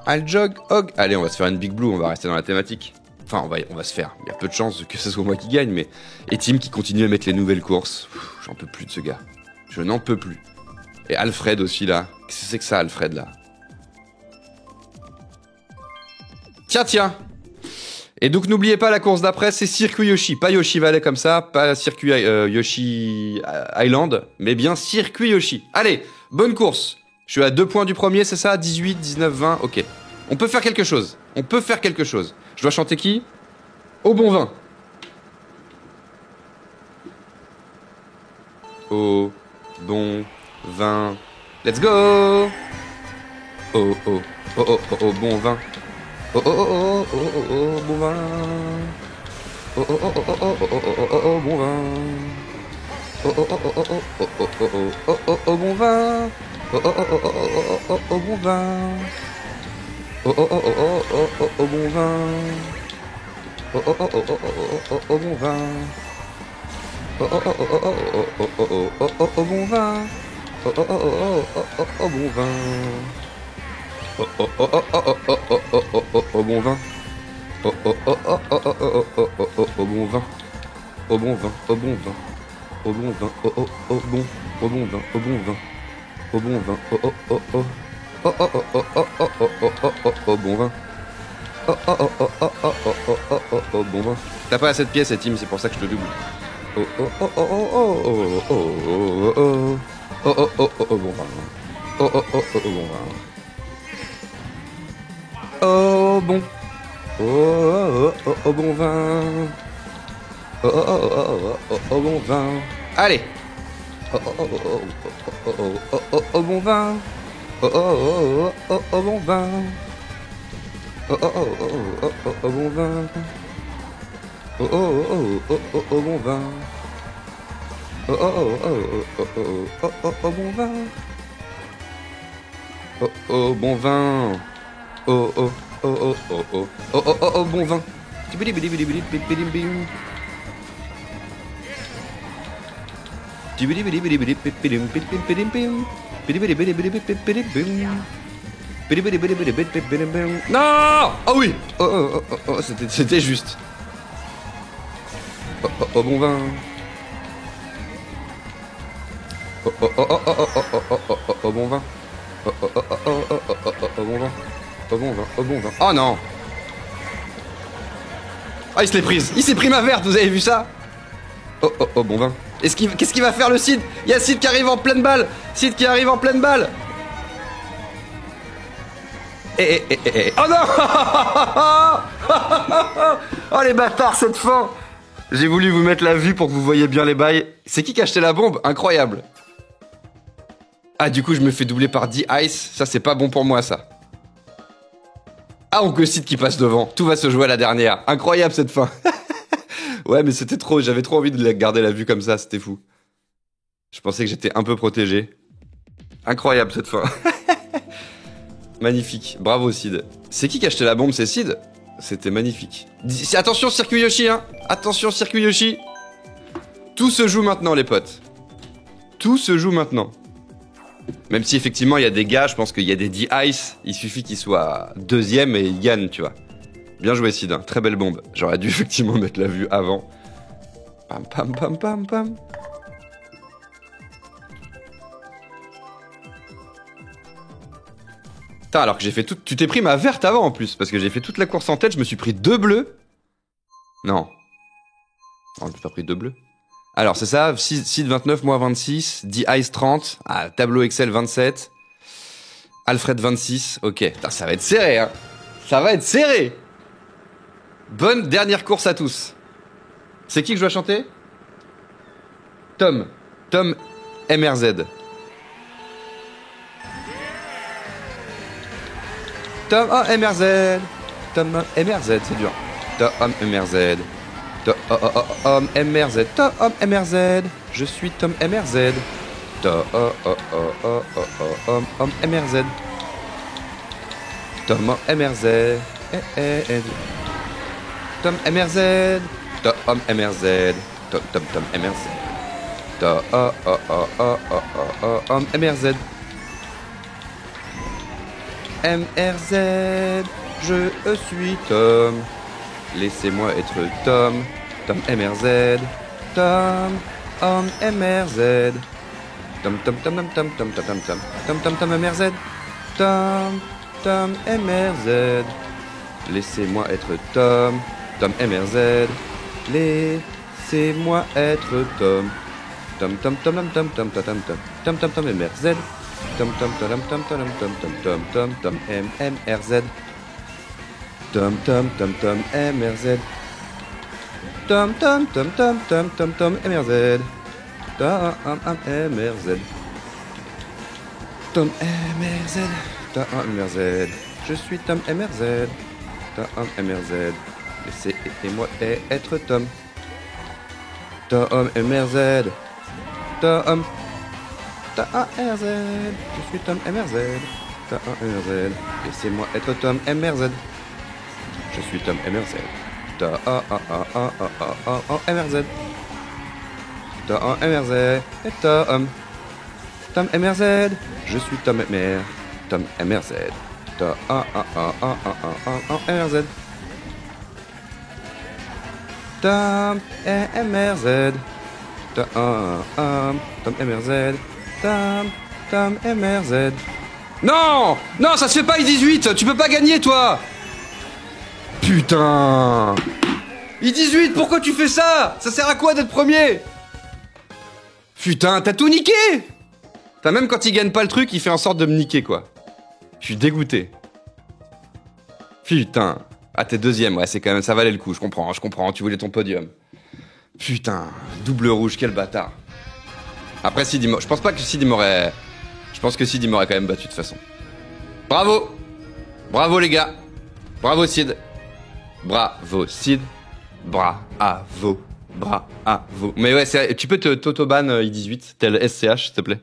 I'll jog. Allez, on va se faire une Big Blue, on va rester dans la thématique. Enfin, on va se faire. Il y a peu de chances que ce soit moi qui gagne, mais... Et Tim qui continue à mettre les nouvelles courses. J'en peux plus de ce gars. Je n'en peux plus. Et Alfred aussi, là. Qu'est-ce que c'est que ça, Alfred, là? Tiens. Et donc n'oubliez pas la course d'après, c'est Circuit Yoshi, pas Yoshi Valley comme ça, pas Circuit Yoshi Island, mais bien Circuit Yoshi. Allez, bonne course. Je suis à 2 points du premier, c'est ça? 18, 19, 20, ok. On peut faire quelque chose. Je dois chanter qui? Au bon vin. Au bon vin. Let's go. Oh bon vin. Oh bon vin. Oh bon vin. Oh bon vin. Oh bon vin. Oh bon vin. Oh bon vin. Oh bon vin. Oh bon vin. Oh bon vin. Oh bon vin. Oh bon vin. Oh bon vin. Oh bon vin. Oh bon vin. Oh bon vin. Oh bon vin. Oh bon vin. Oh bon vin. T'as pas assez de pièces, Tim, c'est pour ça que je te double. Oh bon vin. Oh bon vin. Oh bon. Oh bon vin. Oh bon vin. Allez. Oh bon vin. Oh bon vin. Oh oh oh oh oh oh oh bon vin. Oh oh oh oh oh oh oh bon vin. Oh oh oh oh oh oh oh oh oh bon vin. Oh oh bon vin. Oh oh oh oh oh oh oh oh oh oh bon vin. Non. Oh oui. Oh oh oh oh oh, c'était juste. Oh oh oh bon vin. Oh oh oh oh oh oh oh oh oh oh oh bon vin. Oh oh oh oh oh oh oh oh oh bon vin. Oh bon vin, oh bon vin. Oh non. Ah, il se l'est prise. Il s'est pris ma verte, vous avez vu ça? Oh oh oh bon vin. Qu'est-ce qu'il va faire le Sid? Il y a Sid qui arrive en pleine balle. Sid qui arrive en pleine balle. Oh non. Oh les bâtards, cette fin. J'ai voulu vous mettre la vue pour que vous voyez bien les bails. C'est qui a acheté la bombe? Incroyable. Ah, du coup, je me fais doubler par D-Ice. Ça, c'est pas bon pour moi, ça. Ah, Oncle Sid qui passe devant. Tout va se jouer à la dernière. Incroyable, cette fin. Ouais, mais c'était trop. J'avais trop envie de garder la vue comme ça. C'était fou. Je pensais que j'étais un peu protégé. Incroyable, cette fin. Magnifique. Bravo, Sid. C'est qui a acheté la bombe? C'est Sid? C'était magnifique. Attention, circuit Yoshi, hein. Attention, circuit Yoshi. Tout se joue maintenant, les potes. Tout se joue maintenant. Même si, effectivement, il y a des gars, je pense qu'il y a des D-Ice. Il suffit qu'ils soient deuxième et ils gagnent, tu vois. Bien joué, Sid. Hein. Très belle bombe. J'aurais dû, effectivement, mettre la vue avant. Pam, pam, pam, pam, pam. Putain, alors que j'ai fait tout... Tu t'es pris ma verte avant, en plus. Parce que j'ai fait toute la course en tête, je me suis pris 2 bleus. Non. Non, je me suis pas pris 2 bleus. Alors, c'est ça, Sid 29, moi 26, D-Ice 30, ah, tableau Excel 27, Alfred 26, ok. Putain, ça va être serré, hein. Ça va être serré. Bonne dernière course à tous. C'est qui que je dois chanter? Tom. Tom MRZ. Tom MRZ. Tom MRZ, c'est dur. Tom MRZ. Tom MRZ. Tom MRZ. Je suis Tom MRZ. Tom MRZ. Tom MRZ. Tom MRZ. Tom MRZ. Tom MRZ. Tom MRZ. MRZ. Je suis Tom. Laissez-moi être Tom. Tom MRZ. Tom MRZ. Tom MRZ. Tom MRZ. Laissez-moi être Tom. Tom MRZ. Laissez-moi être Tom. Tom MRZ. Tom MRZ. Tom MRZ. Tom MRZ. Tom MRZ. Tom MRZ. Je suis Tom MRZ. Tom MRZ. Laissez-moi être Tom. Tom MRZ. Tom MRZ. Je suis Tom MRZ. Tom MRZ. Laissez-moi être Tom MRZ. Je suis Tom MRZ. Tom MRZ. Tom MRZ. Et Tom MRZ. Je suis Tom MR. Tom MRZ. Tom MRZ. Tom MRZ. Tom MRZ. Tom MRZ. Non! Non, ça se fait pas I-18! Tu peux pas gagner, toi! Putain! I-18, pourquoi tu fais ça? Ça sert à quoi d'être premier? Putain, t'as tout niqué! T'as même quand il gagne pas le truc, il fait en sorte de me niquer, quoi. Je suis dégoûté. Putain. Ah, t'es deuxième, ouais, c'est quand même... Ça valait le coup, je comprends, tu voulais ton podium. Putain, double rouge, quel bâtard. Après, Sid, je pense pas que Sid m'aurait... Je pense que Sid m'aurait quand même battu, de toute façon. Bravo! Bravo, les gars! Bravo Sid. Bravo Sid. Bravo. Bravo. Mais ouais, tu peux t'autoban I18, tel SCH, s'il te plaît.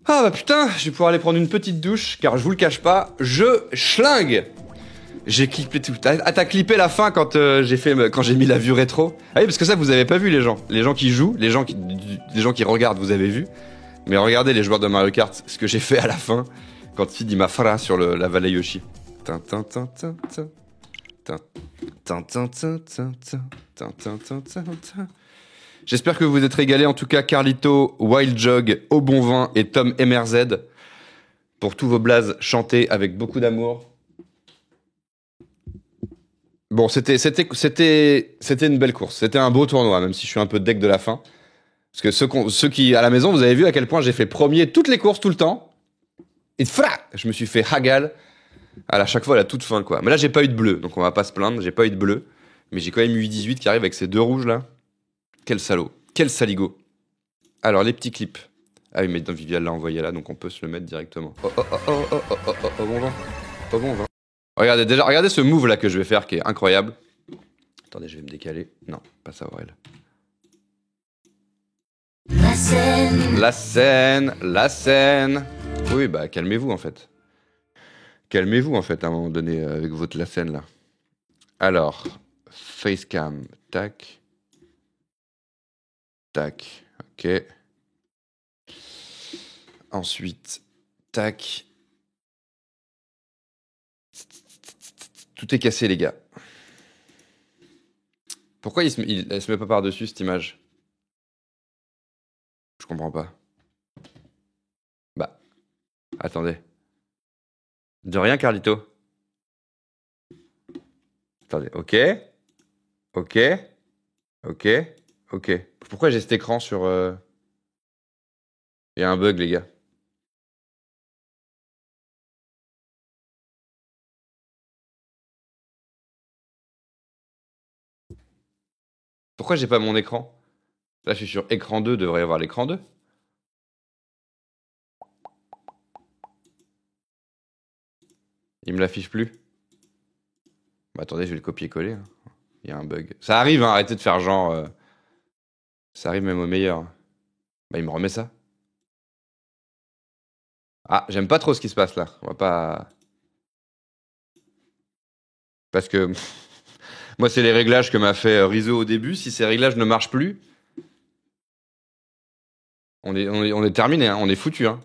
Ah bah putain, je vais pouvoir aller prendre une petite douche, car je vous le cache pas, je schlingue. J'ai clippé tout. Ah, t'as clippé la fin quand j'ai mis la vue rétro. Ah oui, parce que ça, vous avez pas vu les gens. Les gens qui jouent, les gens qui regardent, vous avez vu. Mais regardez les joueurs de Mario Kart, ce que j'ai fait à la fin, quand Sid il m'a fra sur la vallée Yoshi. J'espère que vous êtes régalés. En tout cas, Carlito, Wild Jog, Au Bon Vin et Tom MRZ pour tous vos blazes chantés avec beaucoup d'amour. Bon, c'était une belle course. C'était un beau tournoi, même si je suis un peu deck de la fin. Parce que ceux qui, à la maison, vous avez vu à quel point j'ai fait premier toutes les courses tout le temps. Et je me suis fait hagal à chaque fois à la toute fin, quoi. Mais là, j'ai pas eu de bleu, donc on va pas se plaindre. J'ai pas eu de bleu. Mais j'ai quand même eu 18 qui arrive avec ces deux rouges là. Quel salaud. Quel saligo. Alors, les petits clips. Ah oui, mais Viviane l'a envoyé là, donc on peut se le mettre directement. Oh bon vin. Oh bon vin. Regardez ce move là que je vais faire qui est incroyable. Attendez, je vais me décaler. Non, pas ça, Aurel. La scène. Oui, bah calmez-vous en fait. Calmez-vous en fait à un moment donné avec votre la scène là. Alors, facecam, tac. Tac, ok. Ensuite, tac. Tout est cassé les gars. Pourquoi elle se met pas par-dessus cette image ? Je comprends pas. Bah, attendez. De rien, Carlito. Attendez, ok. Pourquoi j'ai cet écran sur... Il y a un bug, les gars. Pourquoi j'ai pas mon écran ? Là, je suis sur écran 2, devrait y avoir l'écran 2. Il me l'affiche plus. Bah attendez, je vais le copier-coller. Hein. Il y a un bug. Ça arrive, hein, arrêtez de faire genre... Ça arrive même au meilleur. Bah il me remet ça. Ah, j'aime pas trop ce qui se passe là. On va pas... Parce que... Moi, c'est les réglages que m'a fait Rizzo au début. Si ces réglages ne marchent plus... On est terminé, hein. On est foutu, hein.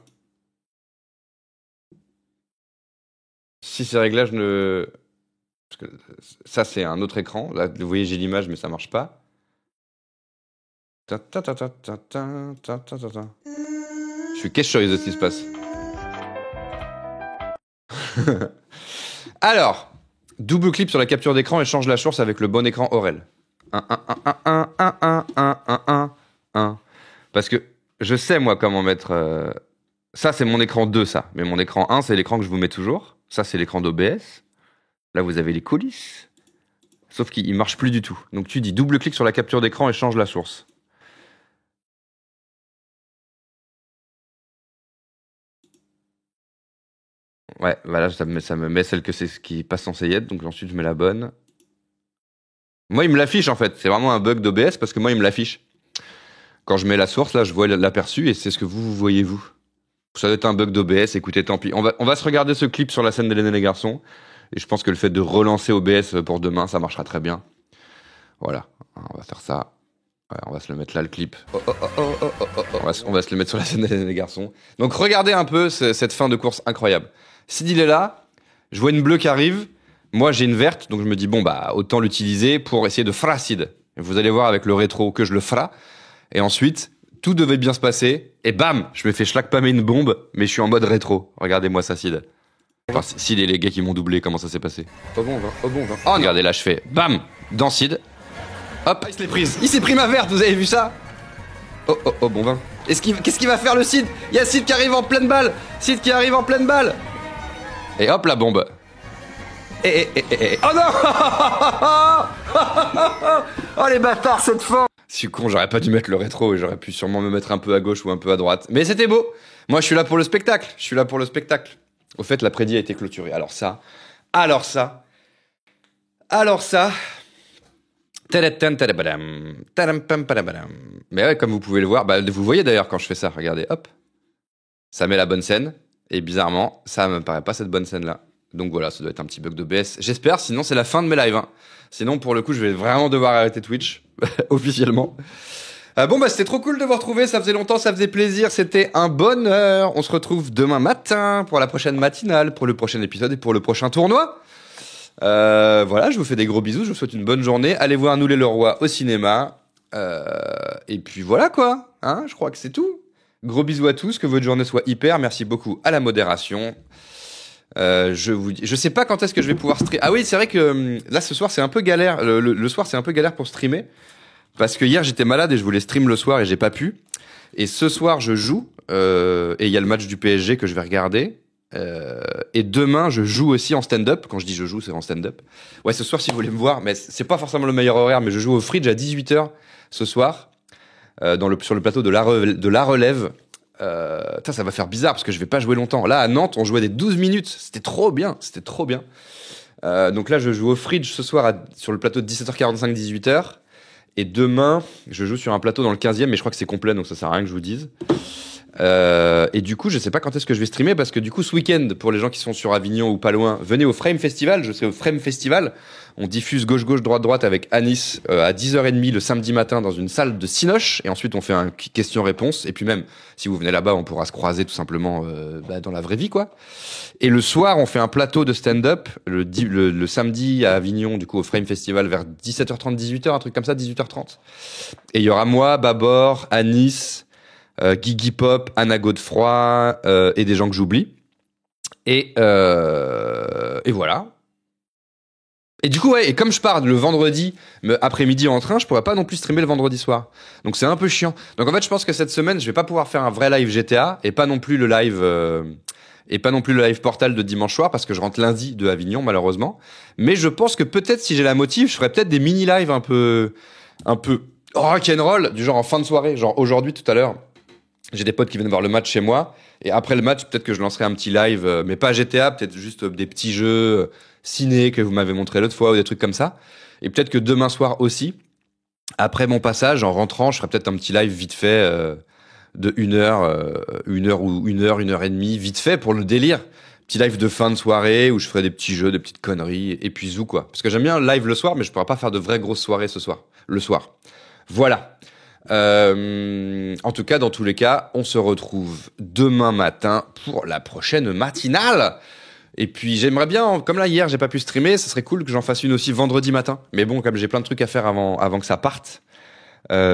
Si ces réglages ne... Parce que ça, c'est un autre écran. Là, vous voyez, j'ai l'image, mais ça marche pas. Je suis question de ce qui se passe. Alors, double clip sur la capture d'écran et change la source avec le bon écran Aurel. 1. Parce que je sais, moi, comment mettre... Ça, c'est mon écran 2, ça. Mais mon écran 1, c'est l'écran que je vous mets toujours. Ça, c'est l'écran d'OBS. Là, vous avez les coulisses. Sauf qu'il marche plus du tout. Donc, tu dis double clic sur la capture d'écran et change la source. Ouais, voilà, ça me met celle qui passe censée y être. Donc, ensuite, je mets la bonne. Moi, il me l'affiche, en fait. C'est vraiment un bug d'OBS parce que moi, il me l'affiche. Quand je mets la source, là, je vois l'aperçu et c'est ce que vous voyez, vous. Ça doit être un bug d'OBS, écoutez, tant pis. On va se regarder ce clip sur la scène d'Hélène et les garçons. Et je pense que le fait de relancer OBS pour demain, ça marchera très bien. Voilà, on va faire ça. Ouais, on va se le mettre là, le clip. On va se le mettre sur la scène d'Hélène et les garçons. Donc regardez un peu cette fin de course incroyable. Sid, il est là. Je vois une bleue qui arrive. Moi, j'ai une verte. Donc je me dis, bon, bah, autant l'utiliser pour essayer de fra Sid. Et vous allez voir avec le rétro que je le fra. Et ensuite... Tout devait bien se passer, et bam, je me fais schlack-pammer une bombe, mais je suis en mode rétro. Regardez-moi ça, Sid. Enfin, Sid et les gars qui m'ont doublé, comment ça s'est passé ? Oh bon vin. Oh, regardez, là, je fais bam, dans Sid. Hop, il se l'est prise. Il s'est pris ma verte, vous avez vu ça ? Oh, bon vin. Qu'est-ce qu'il va faire, le Sid ? Il y a Sid qui arrive en pleine balle. Sid qui arrive en pleine balle. Et hop, la bombe. Oh non. Oh, les bâtards, cette fin. Je suis con, j'aurais pas dû mettre le rétro et j'aurais pu sûrement me mettre un peu à gauche ou un peu à droite. Mais c'était beau. Moi, je suis là pour le spectacle. Au fait, l'après-midi a été clôturé. Alors ça, Alors ça. Mais ouais, comme vous pouvez le voir, bah, vous le voyez d'ailleurs quand je fais ça, regardez, hop. Ça met la bonne scène, et bizarrement, ça me paraît pas cette bonne scène-là. Donc voilà, ça doit être un petit bug d'OBS. J'espère, sinon c'est la fin de mes lives. Hein. Sinon, pour le coup, je vais vraiment devoir arrêter Twitch, officiellement. Bon, bah c'était trop cool de vous retrouver, ça faisait longtemps, ça faisait plaisir, c'était un bonheur. On se retrouve demain matin pour la prochaine matinale, pour le prochain épisode et pour le prochain tournoi. Voilà, je vous fais des gros bisous, je vous souhaite une bonne journée. Allez voir Nous les Leroy au cinéma. Et puis voilà quoi, hein, je crois que c'est tout. Gros bisous à tous, que votre journée soit hyper. Merci beaucoup à la modération. Je sais pas quand est-ce que je vais pouvoir streamer. Ah oui, c'est vrai que là ce soir c'est un peu galère. Le soir c'est un peu galère pour streamer. Parce que hier j'étais malade et je voulais stream le soir et j'ai pas pu. Et ce soir je joue. Et il y a le match du PSG que je vais regarder. Et demain je joue aussi en stand-up. Quand je dis je joue, c'est en stand-up. Ouais, ce soir si vous voulez me voir, mais c'est pas forcément le meilleur horaire, mais je joue au Fridge à 18h ce soir. Sur le plateau de la Relève. Ça va faire bizarre parce que je vais pas jouer longtemps. Là, à Nantes, on jouait des 12 minutes. C'était trop bien. Donc là, je joue au Fridge ce soir sur le plateau de 17h45, 18h. Et demain, je joue sur un plateau dans le 15e, mais je crois que c'est complet, donc ça sert à rien que je vous dise. Et du coup, je sais pas quand est-ce que je vais streamer parce que du coup, ce week-end, pour les gens qui sont sur Avignon ou pas loin, venez au Frame Festival. Je serai au Frame Festival. On diffuse gauche-gauche, droite-droite avec Anis à 10h30 le samedi matin dans une salle de Cinoche. Et ensuite, on fait un question-réponse. Et puis même, si vous venez là-bas, on pourra se croiser tout simplement dans la vraie vie, quoi. Et le soir, on fait un plateau de stand-up le samedi à Avignon, du coup, au Frame Festival vers 17h30, 18h, un truc comme ça, 18h30. Et il y aura moi, Babor, Anis, Guigui Pop, Anna Godefroy et des gens que j'oublie. Et voilà. Et du coup, ouais, et comme je pars le vendredi après-midi en train, je pourrais pas non plus streamer le vendredi soir. Donc c'est un peu chiant. Donc en fait, je pense que cette semaine, je vais pas pouvoir faire un vrai live GTA et pas non plus le live Portal de dimanche soir parce que je rentre lundi de Avignon malheureusement. Mais je pense que peut-être si j'ai la motive, je ferai peut-être des mini lives un peu rock'n'roll du genre en fin de soirée, genre aujourd'hui tout à l'heure. J'ai des potes qui viennent voir le match chez moi. Et après le match, peut-être que je lancerai un petit live, mais pas GTA, peut-être juste des petits jeux ciné que vous m'avez montré l'autre fois ou des trucs comme ça. Et peut-être que demain soir aussi, après mon passage, en rentrant, je ferai peut-être un petit live vite fait de 1 heure et demie, vite fait pour le délire. Petit live de fin de soirée où je ferai des petits jeux, des petites conneries et puis zou quoi. Parce que j'aime bien le live le soir, mais je pourrais pas faire de vraies grosses soirées le soir. Voilà. En tout cas, dans tous les cas, on se retrouve demain matin pour la prochaine matinale. Et puis j'aimerais bien, comme là hier j'ai pas pu streamer, ça serait cool que j'en fasse une aussi vendredi matin. Mais bon, comme j'ai plein de trucs à faire avant que ça parte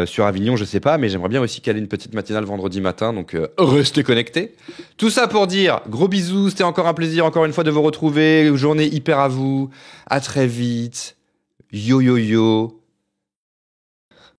sur Avignon, je sais pas, mais j'aimerais bien aussi caler une petite matinale vendredi matin, donc restez connectés. Tout ça pour dire, gros bisous, c'était encore un plaisir encore une fois de vous retrouver, journée hyper à vous, à très vite, yo yo yo.